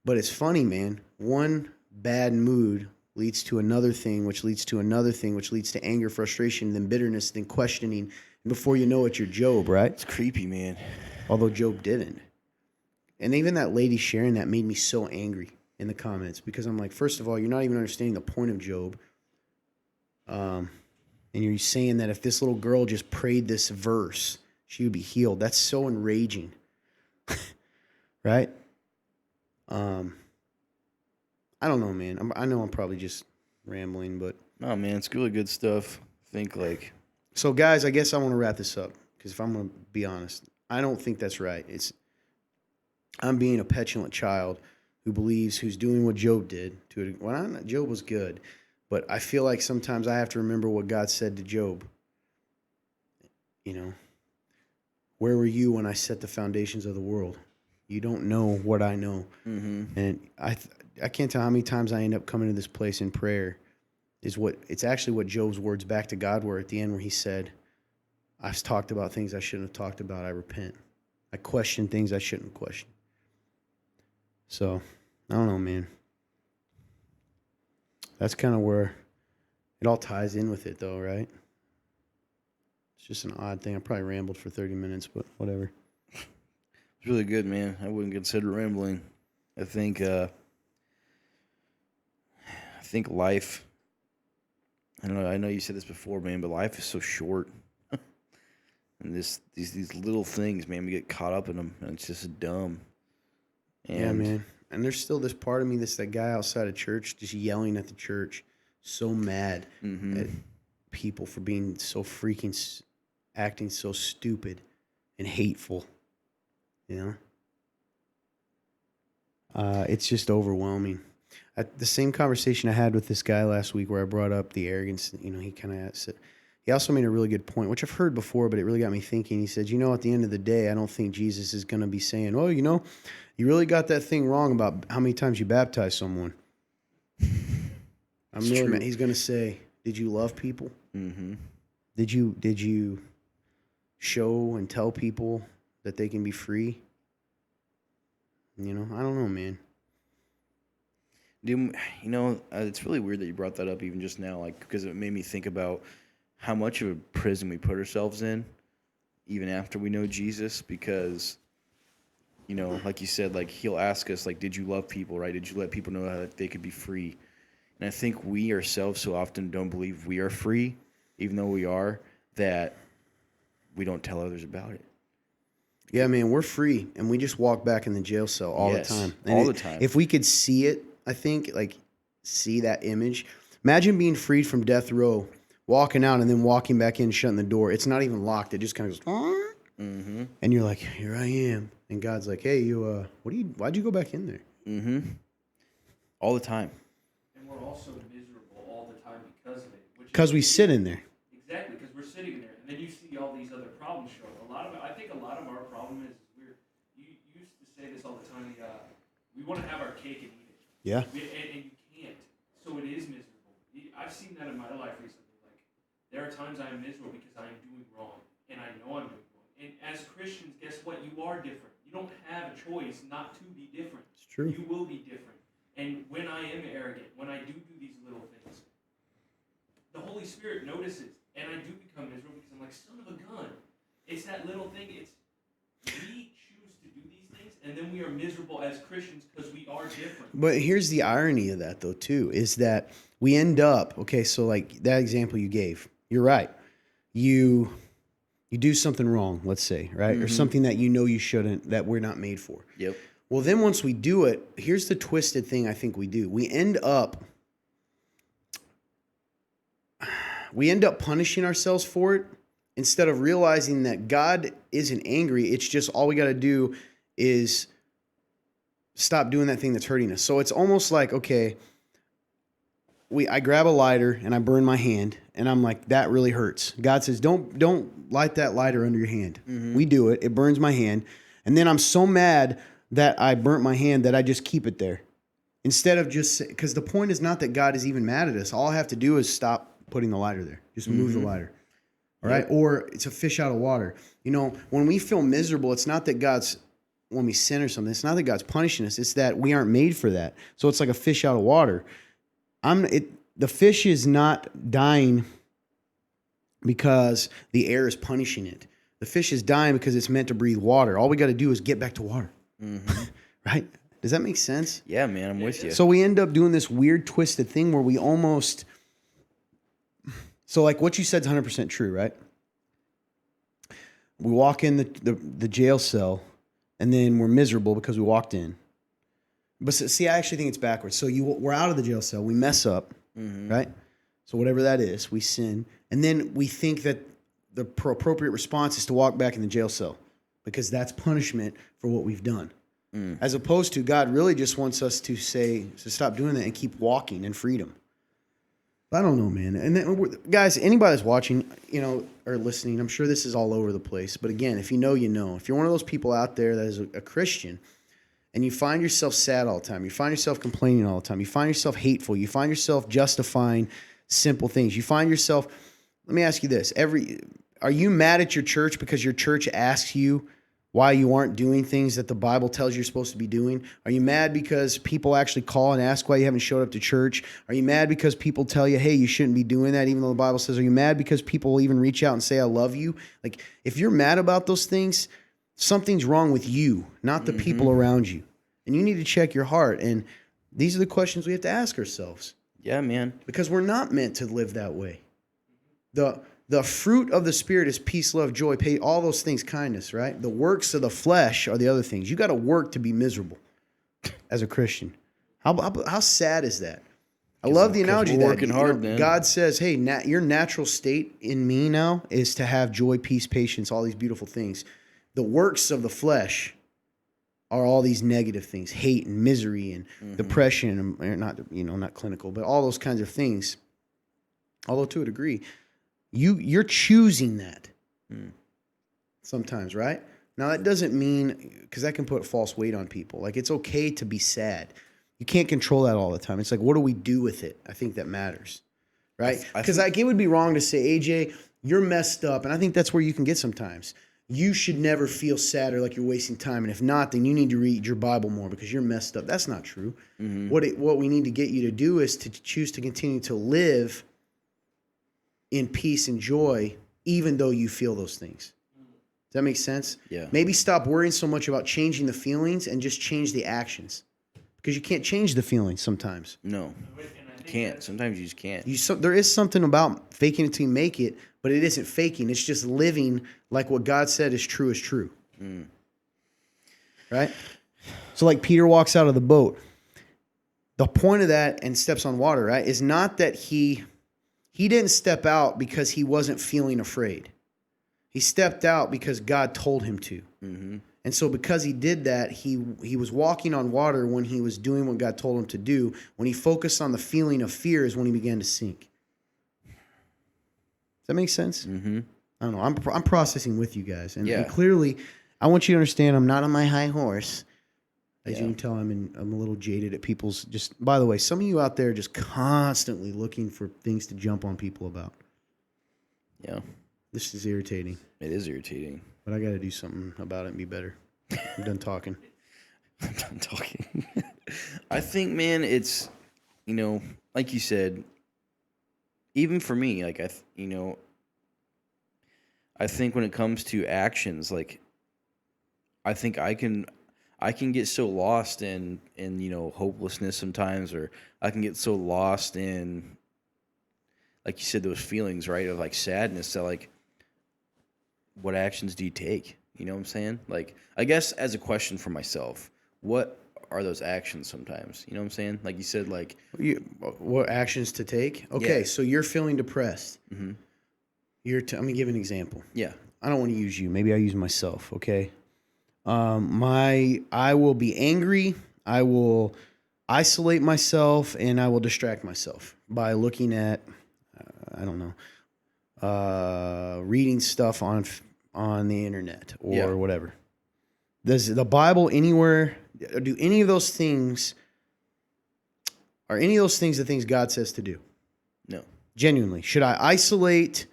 But it's funny, man. One bad mood leads to another thing, which leads to another thing, which leads to anger, frustration, then bitterness, then questioning. And before you know it, you're Job, right? It's creepy, man. Although Job didn't. And even that lady sharing that made me so angry in the comments, because I'm like, first of all, you're not even understanding the point of Job. And you're saying that if this little girl just prayed this verse, she would be healed. That's so enraging. Right? I don't know, man. I know I'm probably just rambling, but No, man, it's really good stuff. I think so, guys, I guess I want to wrap this up because if I'm going to be honest, I don't think that's right. I'm being a petulant child who's doing what Job did. Job was good, but I feel like sometimes I have to remember what God said to Job. You know, where were you when I set the foundations of the world? You don't know what I know. Mm-hmm. And I can't tell how many times I end up coming to this place in prayer. It's actually what Job's words back to God were at the end, where he said, I've talked about things I shouldn't have talked about. I repent. I question things I shouldn't question. So, I don't know, man. That's kind of where it all ties in with it, though, right? It's just an odd thing. I probably rambled for 30 minutes, but whatever. It's really good, man. I wouldn't consider rambling. I think life. I know you said this before, man, but life is so short. And these little things, man, we get caught up in them, and it's just dumb. And yeah, man. And there's still this part of me that's that guy outside of church just yelling at the church, so mad at people for being so freaking, acting so stupid and hateful. You know? It's just overwhelming. The same conversation I had with this guy last week where I brought up the arrogance, you know, he kind of said, he also made a really good point, which I've heard before, but it really got me thinking. He said, you know, at the end of the day, I don't think Jesus is going to be saying, oh, you know, you really got that thing wrong about how many times you baptized someone. He's going to say, did you love people? Mm-hmm. Did you show and tell people that they can be free? You know, I don't know, man. Dude, you know, it's really weird that you brought that up even just now, like, because it made me think about how much of a prison we put ourselves in, even after we know Jesus, because, you know, like you said, like, he'll ask us, like, did you love people, right? Did you let people know that they could be free? And I think we ourselves so often don't believe we are free, even though we are, that we don't tell others about it. Yeah, man, we're free, and we just walk back in the jail cell all the time. And all the time. If we could see it, I think, like, see that image. Imagine being freed from death row, walking out, and then walking back in, shutting the door. It's not even locked. It just kind of goes, and you're like, here I am. And God's like, hey, why'd you go back in there? Mm-hmm. All the time. And we're also miserable all the time because of it. Because we sit in there. Exactly, because we're sitting in there. And then you see all these other problems show up. I think a lot of our problem is you used to say this all the time, we want to have our cake and eat it. Yeah. And you can't. So it is miserable. I've seen that in my life recently. Like, there are times I'm miserable because I'm doing wrong. And I know I'm doing wrong. And as Christians, guess what? You are different. You don't have a choice not to be different. It's true. You will be different. And when I am arrogant, when I do these little things, the Holy Spirit notices. And I do become miserable because I'm like, son of a gun. It's that little thing. We choose to do these things, and then we are miserable as Christians because we are different. But here's the irony of that, though, too, is that we end up, okay, so like that example you gave, you're right. You do something wrong, let's say, right? Or something that you know you shouldn't, that we're not made for. Yep. Well, then once we do it, here's the twisted thing I think we do. We end up punishing ourselves for it instead of realizing that God isn't angry. It's just all we got to do is stop doing that thing that's hurting us. So it's almost like, okay, I grab a lighter and I burn my hand and I'm like, that really hurts. God says, don't light that lighter under your hand. We do it. It burns my hand. And then I'm so mad that I burnt my hand that I just keep it there. Instead of just, because the point is not that God is even mad at us. All I have to do is stop putting the lighter there. Just move the lighter. All right? Or it's a fish out of water. You know, when we feel miserable, it's not that when we sin or something, it's not that God's punishing us. It's that we aren't made for that. So it's like a fish out of water. The fish is not dying because the air is punishing it. The fish is dying because it's meant to breathe water. All we got to do is get back to water. Right? Does that make sense? Yeah, man, I'm with you. So we end up doing this weird twisted thing where we almost... So like what you said is 100% true, right? we walk in the jail cell, and then we're miserable because we walked in. But see, I actually think it's backwards. So we're out of the jail cell, we mess up, right? So whatever that is, we sin, and then we think that the appropriate response is to walk back in the jail cell because that's punishment for what we've done. As opposed to God really just wants us to stop doing that and keep walking in freedom. I don't know, man. And then, guys, anybody that's watching, or listening, I'm sure this is all over the place. But again, if you know, you know. If you're one of those people out there that is a Christian and you find yourself sad all the time, you find yourself complaining all the time, you find yourself hateful, you find yourself justifying simple things, you find yourself, let me ask you this, are you mad at your church because your church asks you why you aren't doing things that the Bible tells you're supposed to be doing? Are you mad because people actually call and ask why you haven't showed up to church? Are you mad because people tell you, hey, you shouldn't be doing that, even though the Bible says? Are you mad because people even reach out and say, I love you? Like, if you're mad about those things, something's wrong with you, not the people around you. And you need to check your heart. And these are the questions we have to ask ourselves. Yeah, man. Because we're not meant to live that way. The fruit of the Spirit is peace, love, joy, all those things, kindness, right? The works of the flesh are the other things. You got to work to be miserable as a Christian. How sad is that? I love the analogy that working hard, man. God says, hey, your natural state in me now is to have joy, peace, patience, all these beautiful things. The works of the flesh are all these negative things, hate and misery and depression, and not clinical, but all those kinds of things. Although to a degree, you're choosing that sometimes, right? Now that doesn't mean, because that can put false weight on people. Like, it's okay to be sad. You can't control that all the time. It's like, what do we do with it? I think that matters, right? Because it would be wrong to say, AJ, you're messed up, and I think that's where you can get sometimes. You should never feel sad or like you're wasting time, and if not, then you need to read your Bible more because you're messed up. That's not true. What we need to get you to do is to choose to continue to live in peace and joy, even though you feel those things. Does that make sense? Yeah. Maybe stop worrying so much about changing the feelings and just change the actions. Because you can't change the feelings sometimes. No, you can't. Sometimes you just can't. There is something about faking it till you make it, but it isn't faking. It's just living like what God said is true. Right? So like Peter walks out of the boat. The point of that and steps on water, right, is not that he didn't step out because he wasn't feeling afraid. He stepped out because God told him to. And so because he did that, he was walking on water when he was doing what God told him to do. When he focused on the feeling of fear is when he began to sink. Does that make sense? I don't know. I'm processing with you guys. And clearly, I want you to understand I'm not on my high horse. As you can tell, I'm a little jaded at people's just. By the way, some of you out there are just constantly looking for things to jump on people about. Yeah. This is irritating. It is irritating. But I got to do something about it and be better. I'm done talking. I'm done talking. I think, man, it's, like you said, even for me, like, I think when it comes to actions, like, I think I can get so lost in hopelessness sometimes, or I can get so lost in, like you said, those feelings, right, of like sadness, that like, what actions do you take? You know what I'm saying? Like, I guess as a question for myself, what are those actions sometimes? You know what I'm saying? Like you said, like, what actions to take? Okay, so you're feeling depressed. Mm-hmm. Let me give an example. Yeah. I don't want to use you. Maybe I use myself. Okay. I will be angry. I will isolate myself, and I will distract myself by looking at, I don't know, reading stuff on the internet or whatever. Does the Bible anywhere do any of those things? Are any of those things the things God says to do? No. Genuinely, should I isolate,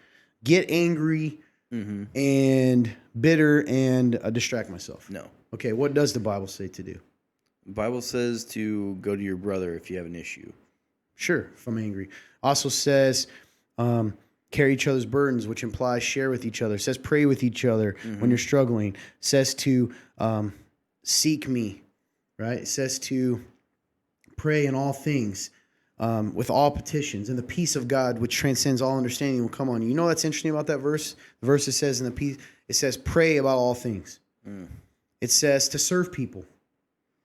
get angry, and bitter, and distract myself? No. Okay, what does the Bible say to do? The Bible says to go to your brother if you have an issue. Sure, if I'm angry. Also says carry each other's burdens, which implies share with each other. It says pray with each other when you're struggling. It says to seek me, right? It says to pray in all things. with all petitions, and the peace of God, which transcends all understanding, will come on you. You know what's interesting about that verse? The verse it says in the peace, it says, pray about all things. It says to serve people.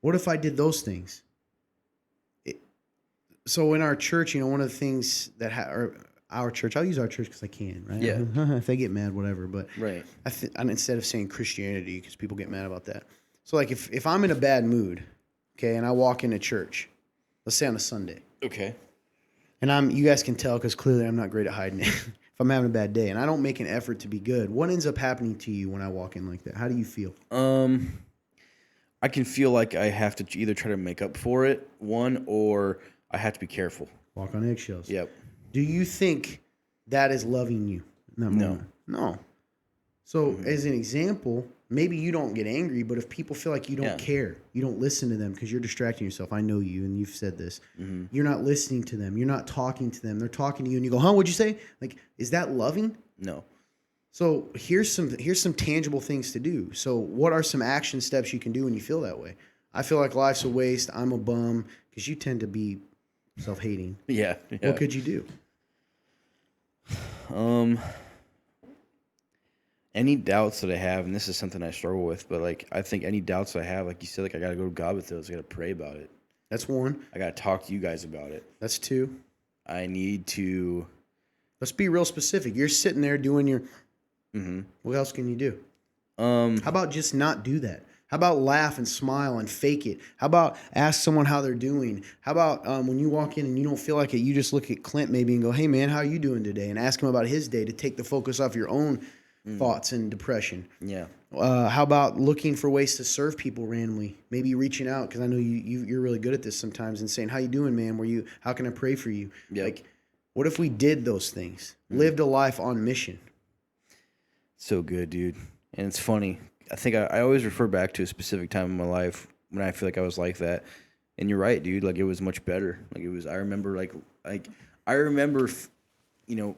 What if I did those things? So in our church, one of the things that our church, I'll use our church because I can, right? Yeah. If they get mad, whatever. But Right. Instead of saying Christianity, because people get mad about that. So like if I'm in a bad mood, okay, and I walk into church, let's say on a Sunday, Okay. and you guys can tell because clearly I'm not great at hiding it. If I'm having a bad day and I don't make an effort to be good, what ends up happening to you when I walk in like that? How do you feel? I can feel like I have to either try to make up for it, or I have to be careful. Walk on eggshells. Yep. Do you think that is loving you in that moment? No. So as an example, maybe you don't get angry, but if people feel like you don't care, you don't listen to them because you're distracting yourself. I know you, and you've said this. You're not listening to them. You're not talking to them. They're talking to you, and you go, "Huh? What'd you say?" Like, is that loving? No. So here's some tangible things to do. So what are some action steps you can do when you feel that way? I feel like life's a waste. I'm a bum, because you tend to be self-hating. Yeah. What could you do? Any doubts that I have, and this is something I struggle with, but like I think any doubts I have, like you said, like I gotta go to God with those. I gotta pray about it. That's one. I gotta talk to you guys about it. That's two. I need to. Let's be real specific. You're sitting there doing your. What else can you do? How about just not do that? How about laugh and smile and fake it? How about ask someone how they're doing? How about when you walk in and you don't feel like it, you just look at Clint maybe and go, "Hey man, how are you doing today?" And ask him about his day to take the focus off your own thoughts and depression. Yeah. How about looking for ways to serve people randomly? Maybe reaching out, because I know you're really good at this sometimes, and saying, "How you doing, man? How can I pray for you?" Yep. Like, what if we did those things? Lived a life on mission. So good, dude. And it's funny. I think I always refer back to a specific time in my life when I feel like I was like that. And you're right, dude. Like, it was much better. Like, it was, I remember,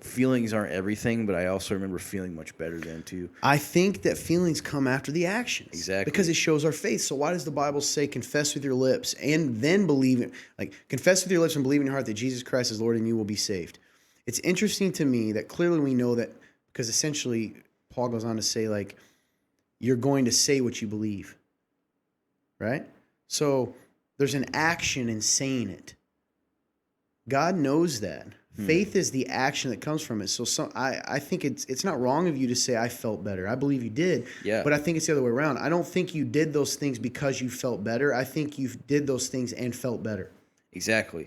feelings aren't everything, but I also remember feeling much better then, too. I think that feelings come after the actions. Exactly. Because it shows our faith. So why does the Bible say confess with your lips and then believe it? Like, confess with your lips and believe in your heart that Jesus Christ is Lord and you will be saved. It's interesting to me that clearly we know that, because essentially Paul goes on to say, like, you're going to say what you believe, right? So there's an action in saying it. God knows that. Faith is the action that comes from it. So I think it's not wrong of you to say, "I felt better." I believe you did. Yeah. But I think it's the other way around. I don't think you did those things because you felt better. I think you did those things and felt better. Exactly.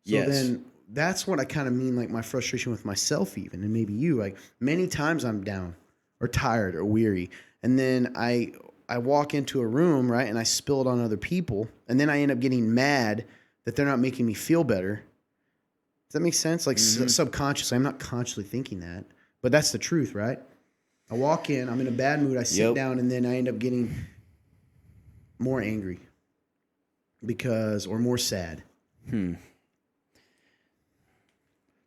So yes. then that's what I kind of mean, like my frustration with myself even, and maybe you. Like, many times I'm down or tired or weary, and then I walk into a room, right, and I spill it on other people, and then I end up getting mad that they're not making me feel better. Does that make sense? Like, subconsciously, I'm not consciously thinking that, but that's the truth, right? I walk in, I'm in a bad mood, I sit down, and then I end up getting more angry or more sad. Dude,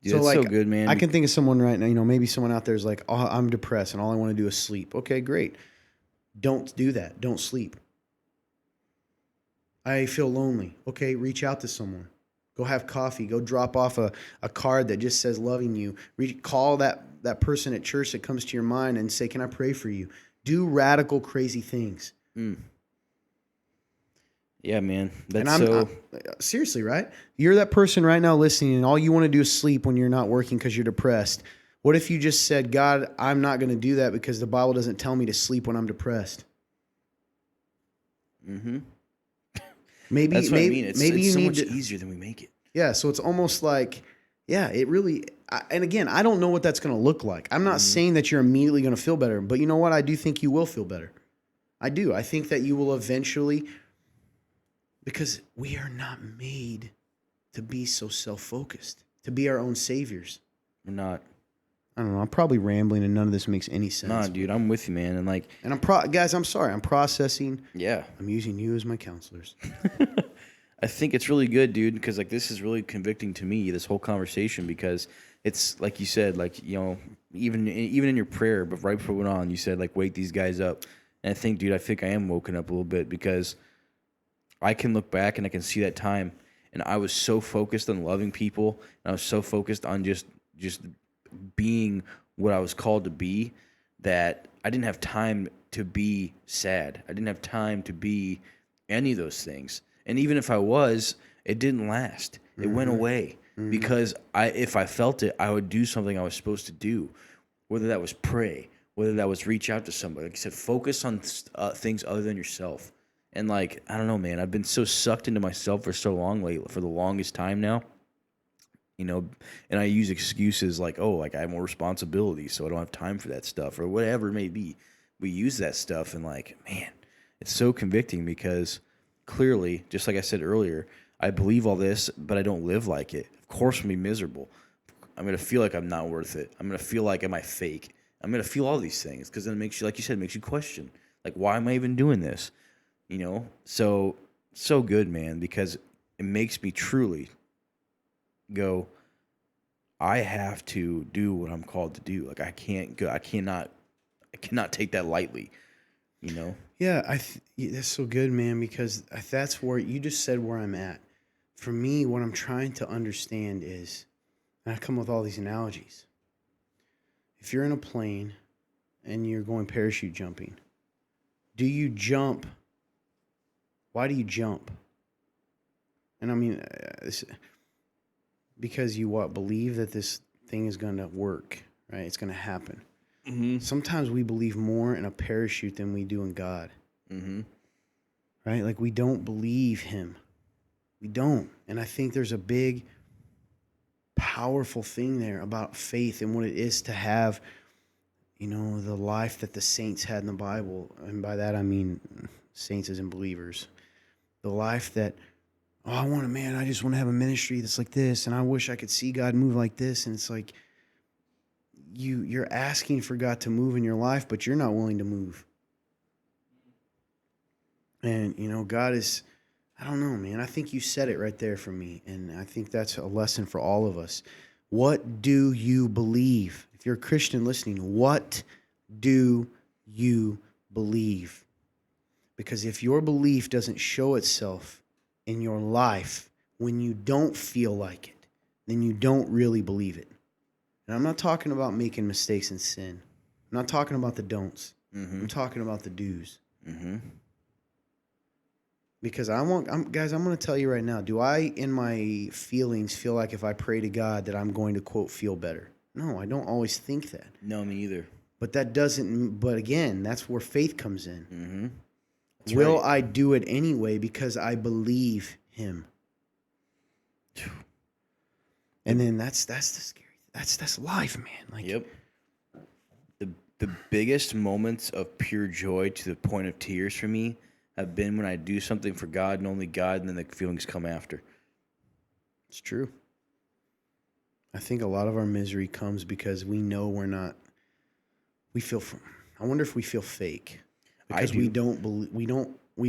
So, that's like, so good, man. I can think of someone right now, maybe someone out there is like, "Oh, I'm depressed and all I want to do is sleep." Okay, great. Don't do that. Don't sleep. I feel lonely. Okay, reach out to someone. Go have coffee. Go drop off a card that just says "loving you." Call that person at church that comes to your mind and say, "Can I pray for you?" Do radical, crazy things. Yeah, man. That's I'm seriously, right? You're that person right now listening, and all you want to do is sleep when you're not working because you're depressed. What if you just said, "God, I'm not going to do that because the Bible doesn't tell me to sleep when I'm depressed." Maybe that's what I mean. It's so much to, easier than we make it. Yeah, so it's almost like, it really. And again, I don't know what that's going to look like. I'm not saying that you're immediately going to feel better, but you know what? I do think you will feel better. I do. I think that you will eventually. Because we are not made to be so self-focused, to be our own saviors. We're not. I don't know. I'm probably rambling, and none of this makes any sense. Nah, dude, I'm with you, man. And guys, I'm sorry. I'm processing. Yeah. I'm using you as my counselors. I think it's really good, dude, because like this is really convicting to me, this whole conversation, because it's like you said, like, even in your prayer, but right before we went on, you said, like, wake these guys up. And I think, dude, I am woken up a little bit, because I can look back and I can see that time, and I was so focused on loving people, and I was so focused on just being what I was called to be, that I didn't have time to be sad. I didn't have time to be any of those things. And even if I was, it didn't last. It went away because if I felt it, I would do something I was supposed to do, whether that was pray, whether that was reach out to somebody. Like I said, focus on things other than yourself. And like, I don't know, man, I've been so sucked into myself for so long lately, for the longest time now, you know, and I use excuses like, oh, like I have more responsibility, so I don't have time for that stuff or whatever it may be. We use that stuff and like, man, it's so convicting because clearly, just like I said earlier, I believe all this, but I don't live like it. Of course, I'm going to be miserable. I'm going to feel like I'm not worth it. I'm going to feel like, am I fake? I'm going to feel all these things because then it makes you, like you said, it makes you question, like, why am I even doing this? You know? So good, man, because it makes me truly go, I have to do what I'm called to do. Like, I cannot take that lightly, you know? Yeah, that's so good, man, because that's where you just said where I'm at. For me, what I'm trying to understand is, and I come with all these analogies. If you're in a plane and you're going parachute jumping, do you jump? Why do you jump? And I mean, because you believe that this thing is going to work, right? It's going to happen. Mm-hmm. Sometimes we believe more in a parachute than we do in God. Mm-hmm. Right? Like we don't believe him. We don't. And I think there's a big, powerful thing there about faith and what it is to have, you know, the life that the saints had in the Bible. And by that, I mean saints as in believers. The life that, I just want to have a ministry that's like this. And I wish I could see God move like this. And it's like, you're asking for God to move in your life, but you're not willing to move. And, you know, God is, I don't know, man. I think you said it right there for me. And I think that's a lesson for all of us. What do you believe? If you're a Christian listening, what do you believe? Because if your belief doesn't show itself in your life when you don't feel like it, then you don't really believe it. And I'm not talking about making mistakes and sin. I'm not talking about the don'ts. Mm-hmm. I'm talking about the do's. Mm-hmm. Because guys, I'm going to tell you right now, do I, in my feelings, feel like if I pray to God that I'm going to, quote, feel better? No, I don't always think that. No, me either. But but again, that's where faith comes in. Mm-hmm. Will I do it anyway because I believe him? And then that's the scary, that's life, man. Like, yep. The biggest moments of pure joy to the point of tears for me have been when I do something for God and only God, and then the feelings come after. It's true. I think a lot of our misery comes because we know I wonder if we feel fake. Because we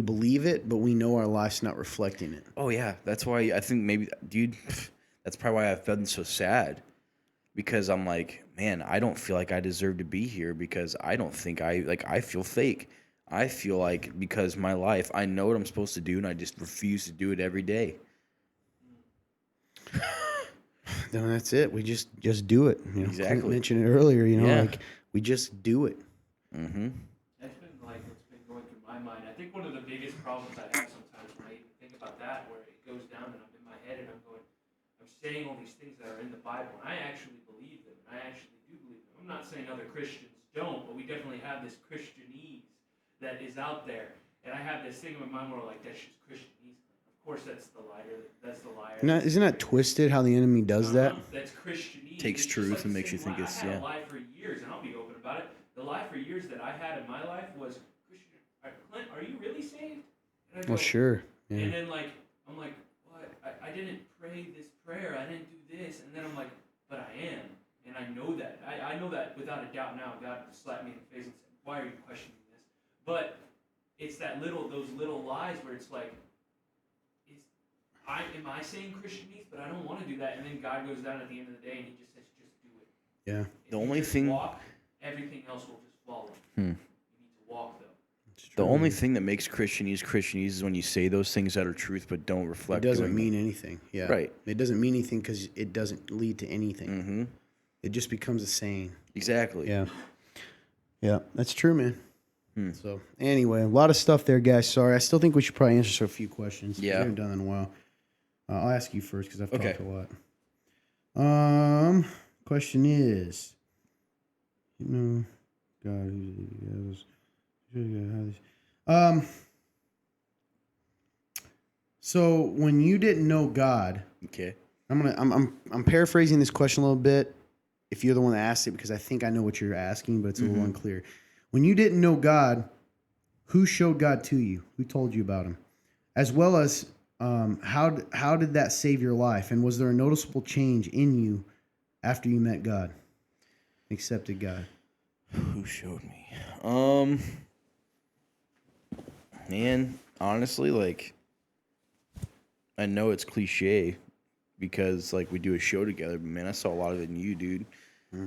believe it, but we know our life's not reflecting it. Oh yeah, that's why I think maybe, dude, that's probably why I've been so sad. Because I'm like, man, I don't feel like I deserve to be here because I don't think I feel fake. I feel like because my life, I know what I'm supposed to do, and I just refuse to do it every day. No, that's it. We just do it. You know, exactly. Clint mentioned it earlier. You know, like we just do it. Mm-hmm. That's been like what's been going through my mind. I think one of the biggest problems I have sometimes when I even think about that, where it goes down and I'm in my head and I'm saying all these things that are in the Bible, and I actually believe them. And I actually do believe them. I'm not saying other Christians don't, but we definitely have this Christianese that is out there. And I have this thing in my mind where like, that's just Christianese. Of course, that's the liar. That's the liar. Isn't that twisted how the enemy does that? That's Christianese. Takes truth and makes you think it's, I had a lie for years, and I'll be open about it. The lie for years that I had in my life was, Christian, Clint, are you really saved? And I go, well, sure. Yeah. And then I'm like, what? I didn't pray this prayer. I didn't do this. And then I'm like, but I am. And I know that. I know that without a doubt now. God slapped me in the face and said, why are you questioning this? But it's those little lies where it's like, am I saying Christianese? But I don't want to do that. And then God goes down at the end of the day and he just says, just do it. Yeah. The only thing. Walk, everything else will just follow. You need to walk though. It's The only thing that makes Christianese is when you say those things that are truth but don't reflect. It doesn't doing mean them. anything. Yeah. Right. It doesn't mean anything because it doesn't lead to anything. Mm-hmm. It just becomes a saying. Exactly. Yeah. Yeah, that's true, man. So anyway, a lot of stuff there, guys. Sorry. I still think we should probably answer a few questions. Yeah. We haven't done that in a while. I'll ask you first because I've talked a lot. Question is, God, so when you didn't know God, Okay. I'm paraphrasing this question a little bit. If you're the one that asked it, because I think I know what you're asking, but it's a little unclear. When you didn't know God, who showed God to you? Who told you about Him? As well as how did that save your life? And was there a noticeable change in you after you met God, accepted God? Who showed me? Man, honestly, like, I know it's cliche because, like, we do a show together, but man, I saw a lot of it in you, dude.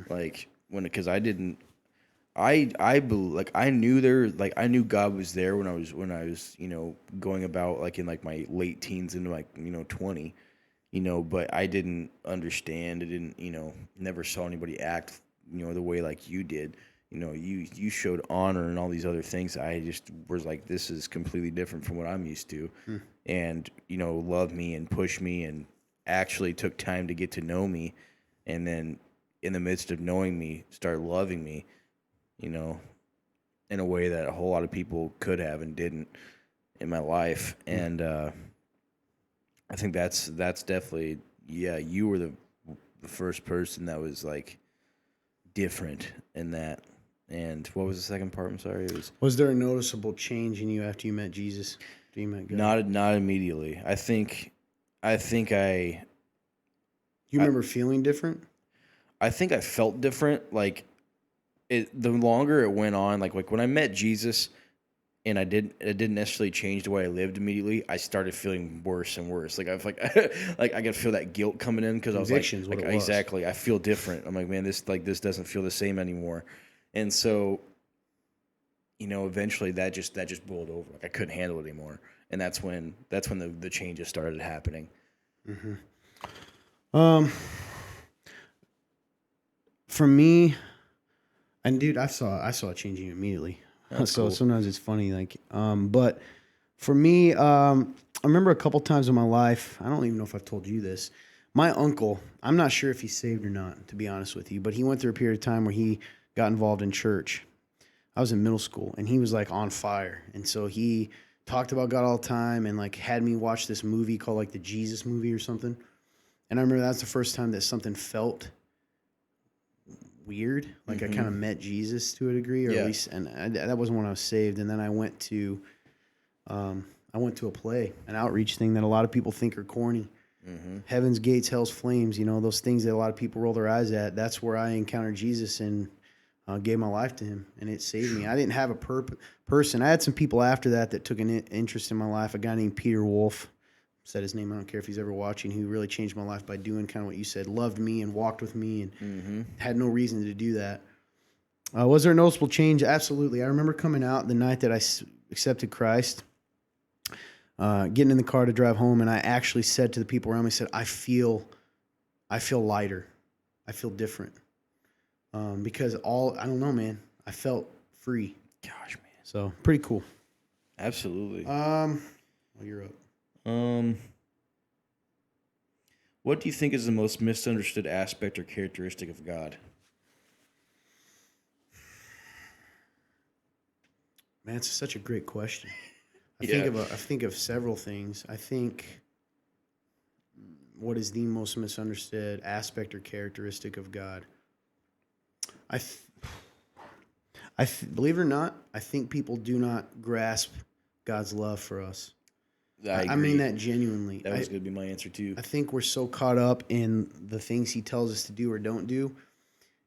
Like, because I didn't, I knew God was there when I was, going about, like, in, like, my late teens into, like, 20, but I didn't understand. I didn't, never saw anybody act, the way like you did. You showed honor and all these other things. I just was like, this is completely different from what I'm used to. And, loved me and pushed me and actually took time to get to know me. And then in the midst of knowing me, start loving me, in a way that a whole lot of people could have and didn't in my life. And I think that's definitely, you were the first person that was like different in that. And what was the second part? I'm sorry. Was there a noticeable change in you after you met Jesus? After you met God? Not immediately. I think You remember feeling different? I think I felt different. Like the longer it went on, like when I met Jesus, and it didn't necessarily change the way I lived immediately. I started feeling worse and worse. Like like I could feel that guilt coming in because I was like exactly. I feel different. I'm like, man, this doesn't feel the same anymore. And so, eventually that just boiled over. Like I couldn't handle it anymore. And that's when the changes started happening. For me, and dude, I saw it changing immediately. That's so cool. sometimes it's funny, like, but for me, I remember a couple times in my life. I don't even know if I've told you this. My uncle, I'm not sure if he's saved or not, to be honest with you, but he went through a period of time where he got involved in church. I was in middle school, and he was like on fire, and so he talked about God all the time, and like had me watch this movie called like the Jesus movie or something. And I remember that's the first time that something felt weird. Like I kind of met Jesus to a degree, or at least, and that wasn't when I was saved. And then I went to a play, an outreach thing that a lot of people think are corny. Heaven's Gates, Hell's Flames, those things that a lot of people roll their eyes at. That's where I encountered Jesus and gave my life to him, and it saved me. I didn't have a person. I had some people after that took an interest in my life. A guy named Peter Wolf, said his name, I don't care if he's ever watching, who really changed my life by doing kind of what you said, loved me and walked with me and had no reason to do that. Was there a noticeable change? Absolutely. I remember coming out the night that I accepted Christ, getting in the car to drive home, and I actually said to the people around me, I feel lighter. I feel different. Because I don't know, man, I felt free. Gosh, man. So pretty cool. Absolutely. Well, you're up. What do you think is the most misunderstood aspect or characteristic of God? Man, it's such a great question. I Yeah. think of several things. I think what is the most misunderstood aspect or characteristic of God? Believe it or not, I think people do not grasp God's love for us. I mean that genuinely. That was going to be my answer too. I think we're so caught up in the things he tells us to do or don't do,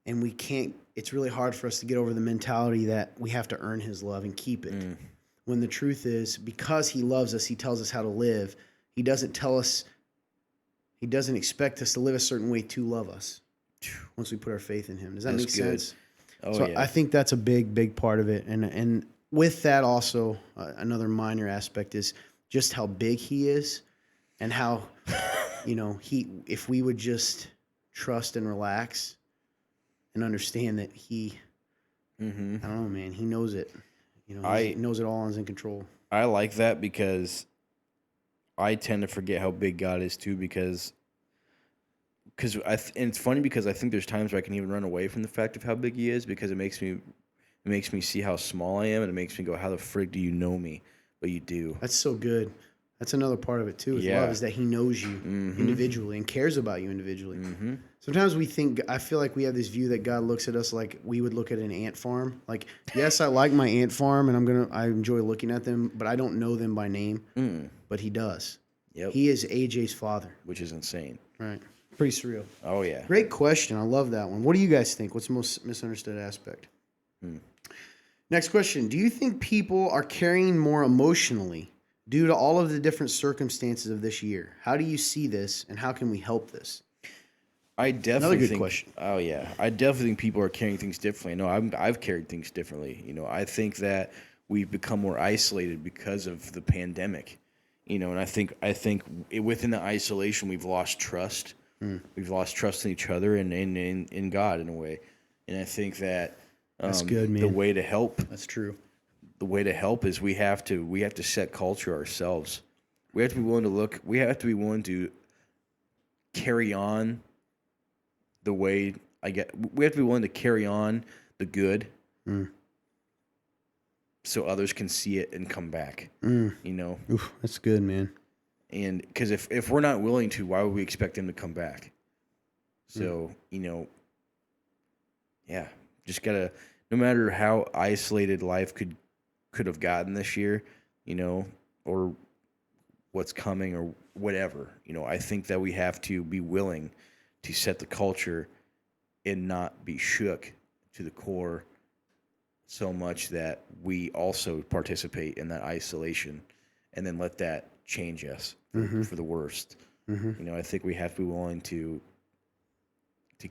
and we can't. It's really hard for us to get over the mentality that we have to earn his love and keep it. When the truth is, because he loves us, he tells us how to live. He doesn't expect us to live a certain way to love us once we put our faith in him. Does that make sense? Oh, so yeah. I think that's a big, big part of it. And with that also, another minor aspect is just how big he is and how, if we would just trust and relax and understand that he, I don't know, man, he knows it. He knows it all and is in control. I like that because I tend to forget how big God is too, because and it's funny because I think there's times where I can even run away from the fact of how big he is, because it makes me see how small I am, and it makes me go, how the frig do you know me? But you do. That's so good. That's another part of it too. With love is that he knows you individually and cares about you individually. Sometimes I feel like we have this view that God looks at us like we would look at an ant farm. Like, yes, I like my ant farm and I enjoy looking at them, but I don't know them by name. But he does. Yep. He is AJ's father. Which is insane. Right. Pretty surreal. Oh, yeah. Great question. I love that one. What do you guys think? What's the most misunderstood aspect? Next question. Do you think people are carrying more emotionally due to all of the different circumstances of this year? How do you see this, and how can we help this? I definitely think. Question. Oh yeah, I definitely think people are carrying things differently. No, I've carried things differently. I think that we've become more isolated because of the pandemic. And I think within the isolation we've lost trust. We've lost trust in each other and in God in a way. And I think that that's good, man. The way to help. That's true. The way to help is we have to set culture ourselves. We have to be willing to look. We have to be willing to carry on the way we have to be willing to carry on the good, so others can see it and come back. Oof, that's good, man. And because if we're not willing to, why would we expect them to come back? So yeah, just gotta. No matter how isolated life could have gotten this year, or what's coming or whatever, I think that we have to be willing to set the culture and not be shook to the core so much that we also participate in that isolation and then let that change us for the worst. I think we have to be willing to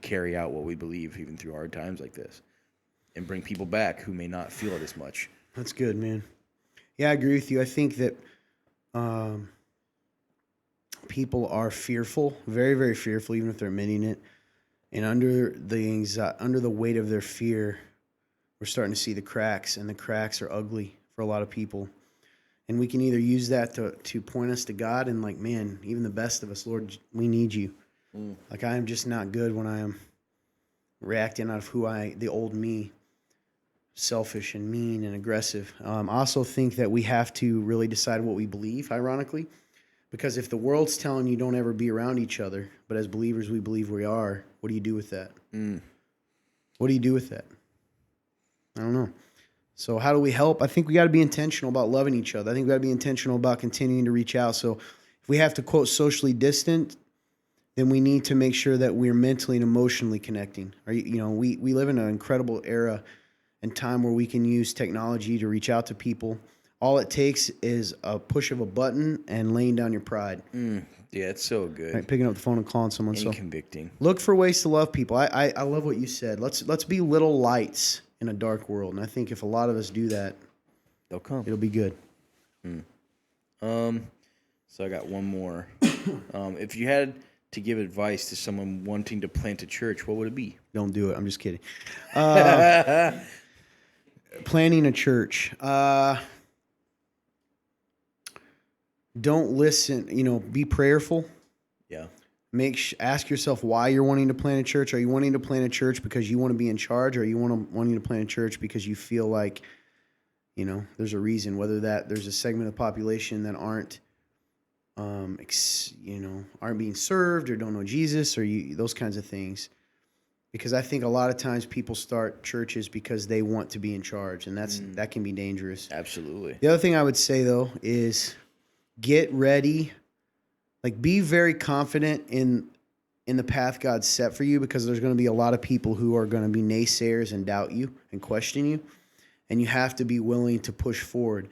carry out what we believe even through hard times like this and bring people back who may not feel it as much. That's good, man. Yeah, I agree with you. I think that people are fearful, very, very fearful, even if they're admitting it. And under the weight of their fear, we're starting to see the cracks, and the cracks are ugly for a lot of people. And we can either use that to point us to God and like, man, even the best of us, Lord, we need you. Like, I am just not good when I am reacting out of the old me, selfish and mean and aggressive. I also think that we have to really decide what we believe, ironically, because if the world's telling you don't ever be around each other, but as believers we believe we are, what do you do with that? What do you do with that? I don't know. So how do we help? I think we got to be intentional about loving each other. I think we got to be intentional about continuing to reach out. So if we have to, quote, socially distant, then we need to make sure that we're mentally and emotionally connecting. We live in an incredible era and time where we can use technology to reach out to people. All it takes is a push of a button and laying down your pride. Yeah, it's so good. Right, picking up the phone and calling someone. And convicting. Look for ways to love people. I love what you said. Let's be little lights in a dark world. And I think if a lot of us do that, they'll come. It'll be good. So I got one more. If you had to give advice to someone wanting to plant a church, what would it be? Don't do it. I'm just kidding. Planning a church. Don't listen. Be prayerful. Yeah. Ask yourself why you're wanting to plant a church. Are you wanting to plant a church because you want to be in charge, or are you wanting to plant a church because you feel like, there's a reason? Whether there's a segment of the population that aren't being served or don't know Jesus, or those kinds of things. Because I think a lot of times people start churches because they want to be in charge, and that can be dangerous. Absolutely. The other thing I would say though is get ready. Like, be very confident in the path God set for you, because there's going to be a lot of people who are going to be naysayers and doubt you and question you, and you have to be willing to push forward.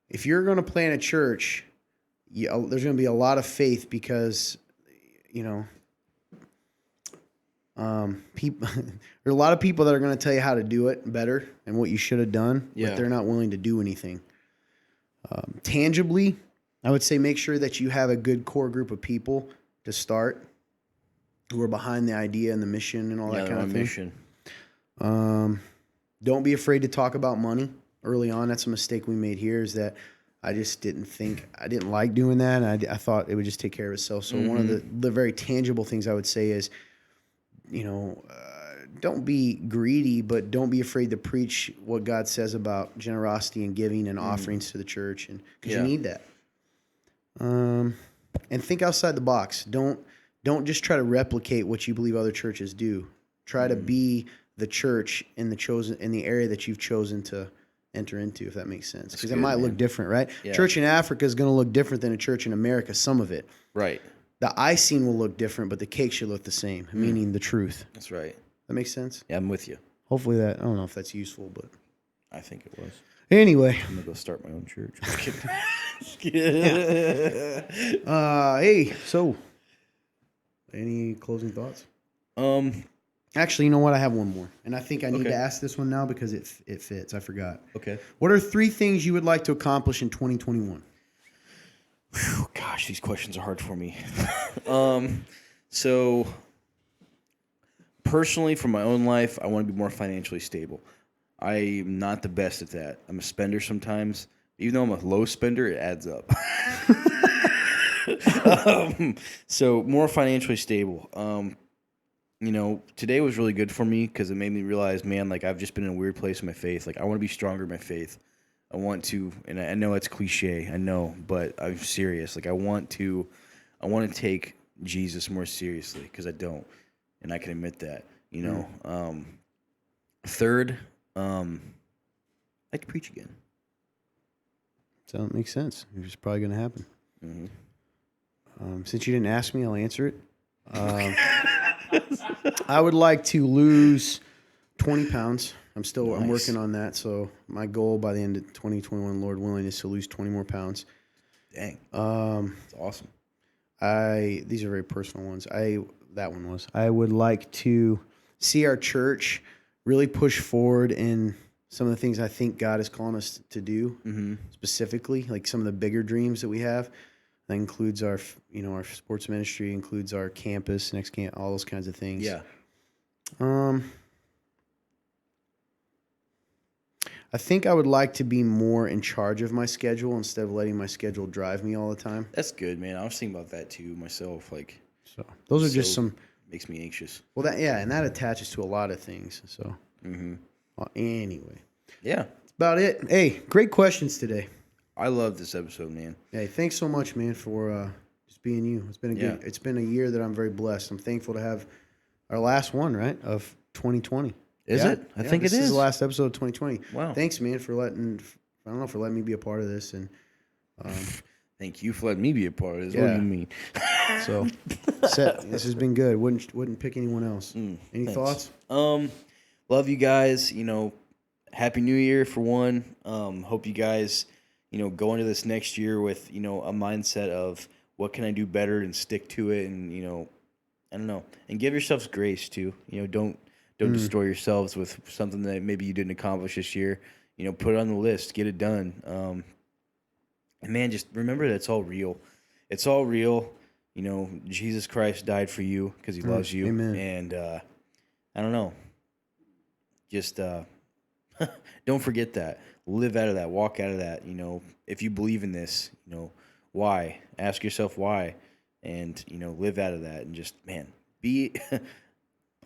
If you're going to plant a church, there's going to be a lot of faith, because, People, there are a lot of people that are going to tell you how to do it better and what you should have done, Yeah. but they're not willing to do anything. Tangibly, I would say make sure that you have a good core group of people to start who are behind the idea and the mission and all that kind of thing. Mission. Don't be afraid to talk about money early on. That's a mistake we made here, is that I just I didn't like doing that. And I thought it would just take care of itself. So one of the very tangible things I would say is, don't be greedy, but don't be afraid to preach what God says about generosity and giving and offerings to the church, and because you need that. And think outside the box. Don't just try to replicate what you believe other churches do. Try to be the church in the area that you've chosen to enter into, if that makes sense. Because it might look different, right? Yeah. Church in Africa is going to look different than a church in America, some of it. Right. The icing will look different, but the cake should look the same, meaning the truth. That's right. That makes sense? Yeah, I'm with you. Hopefully I don't know if that's useful, but I think it was. Anyway. I'm going to go start my own church. Hey, so any closing thoughts? Actually, you know what? I have one more, and I think I need to ask this one now because it fits. I forgot. Okay. What are 3 things you would like to accomplish in 2021? Whew, gosh, these questions are hard for me. So personally, for my own life, I want to be more financially stable. I'm not the best at that. I'm a spender sometimes. Even though I'm a low spender, it adds up. So more financially stable. Today was really good for me because it made me realize, man, like I've just been in a weird place in my faith. Like I want to be stronger in my faith. I want to, and I know it's cliche, I know, but I'm serious. Like I want to take Jesus more seriously because I don't, and I can admit that. Third, I'd like to preach again. So that makes sense. It's probably going to happen. Mm-hmm. Since you didn't ask me, I'll answer it. I would like to lose 20 pounds. I'm working on that. So my goal by the end of 2021, Lord willing, is to lose 20 more pounds. Dang. That's awesome. These are very personal ones. I would like to see our church really push forward in some of the things I think God is calling us to do, specifically, like some of the bigger dreams that we have. That includes our sports ministry, includes our campus, next camp, all those kinds of things. Yeah. I think I would like to be more in charge of my schedule instead of letting my schedule drive me all the time. That's good, man. I was thinking about that too myself. Like, so those are just some makes me anxious. Well, and that attaches to a lot of things. So, anyway, yeah, that's about it. Hey, great questions today. I love this episode, man. Hey, thanks so much, man, for just being you. It's been It's been a year that I'm very blessed. I'm thankful to have our last one, right, of 2020. Is it? I think it is. This is the last episode of 2020. Wow. Thanks, man, for letting me be a part of this. And thank you for letting me be a part of this. Yeah. What do you mean? So, this has been good. Wouldn't pick anyone else. Any thoughts? Love you guys. Happy New Year for one. Hope you guys, go into this next year with, a mindset of what can I do better and stick to it, and I don't know, and give yourselves grace too. Don't destroy yourselves with something that maybe you didn't accomplish this year. Put it on the list, get it done. And man, just remember that it's all real. It's all real. Jesus Christ died for you because he loves you. Amen. And I don't know. Just don't forget that. Live out of that. Walk out of that. If you believe in this, why? Ask yourself why. And, live out of that. And just, man, be...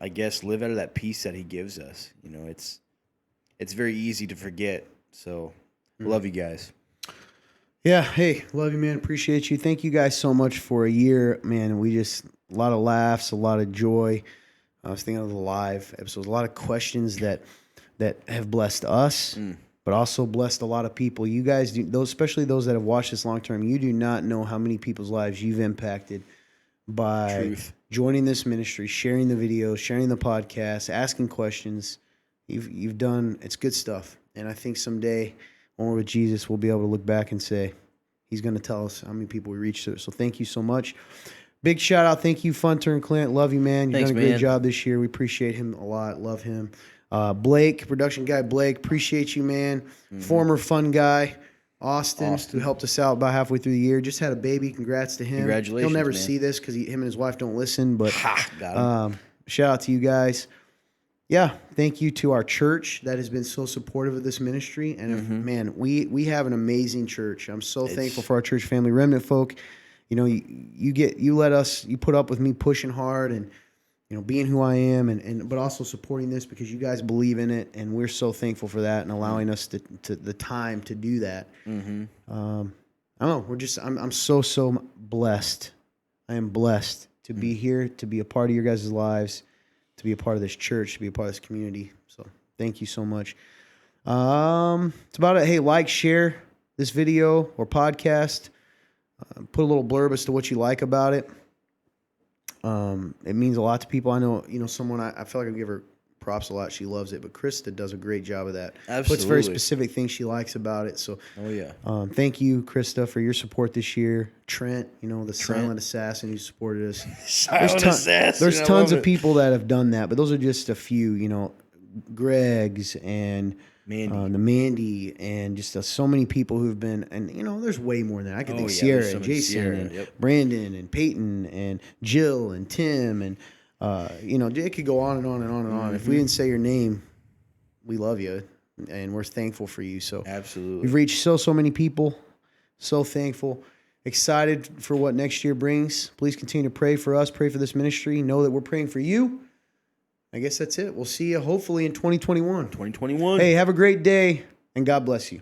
I guess live out of that peace that he gives us. It's very easy to forget. So, love you guys. Yeah. Hey, love you, man. Appreciate you. Thank you guys so much for a year, man. A lot of laughs, a lot of joy. I was thinking of the live episodes, a lot of questions that have blessed us, but also blessed a lot of people. You guys, especially those that have watched this long term, you do not know how many people's lives you've impacted by joining this ministry, sharing the videos, sharing the podcast, asking questions. You've done, it's good stuff. And I think someday when we're with Jesus, we'll be able to look back and say, he's going to tell us how many people we reached. So thank you so much. Big shout out. Thank you, Funter and Clint. Love you, man. You've Thanks, done a great man. job this year. We appreciate him a lot. Love him. Blake, production guy Blake. Appreciate you, man. Former fun guy. Austin, who helped us out about halfway through the year. Just had a baby. Congrats to him. Congratulations, He'll never man. see this because him and his wife don't listen. But Got him. shout out to you guys. Yeah, thank you to our church that has been so supportive of this ministry. And man, we have an amazing church. I'm so thankful for our church family, Remnant folk. You know, you put up with me pushing hard and, you know, being who I am but also supporting this because you guys believe in it, and we're so thankful for that and allowing us to the time to do that. I don't know. I'm so blessed. I am blessed to be here, to be a part of your guys' lives, to be a part of this church, to be a part of this community. So thank you so much. It's about it. Hey, like, share this video or podcast. Put a little blurb as to what you like about it. It means a lot to people. I know, you know, someone, I feel like I give her props a lot. She loves it, but Krista does a great job of that. Absolutely. Puts very specific things she likes about it. So, thank you, Krista, for your support this year. Trent, you know, the silent assassin who supported us. There's tons of people that have done that, but those are just a few, you know, Greg's and Mandy and just so many people who've been, and you know, there's way more than that. I can think Sierra and Jason and Brandon and Peyton and Jill and Tim and you know, it could go on and on and on and on. If we didn't say your name, we love you and we're thankful for you. So absolutely, we've reached so many people. So thankful, excited for what next year brings. Please continue to pray for us, pray for this ministry. Know that we're praying for you. I guess that's it. We'll see you hopefully in 2021. 2021. Hey, have a great day, and God bless you.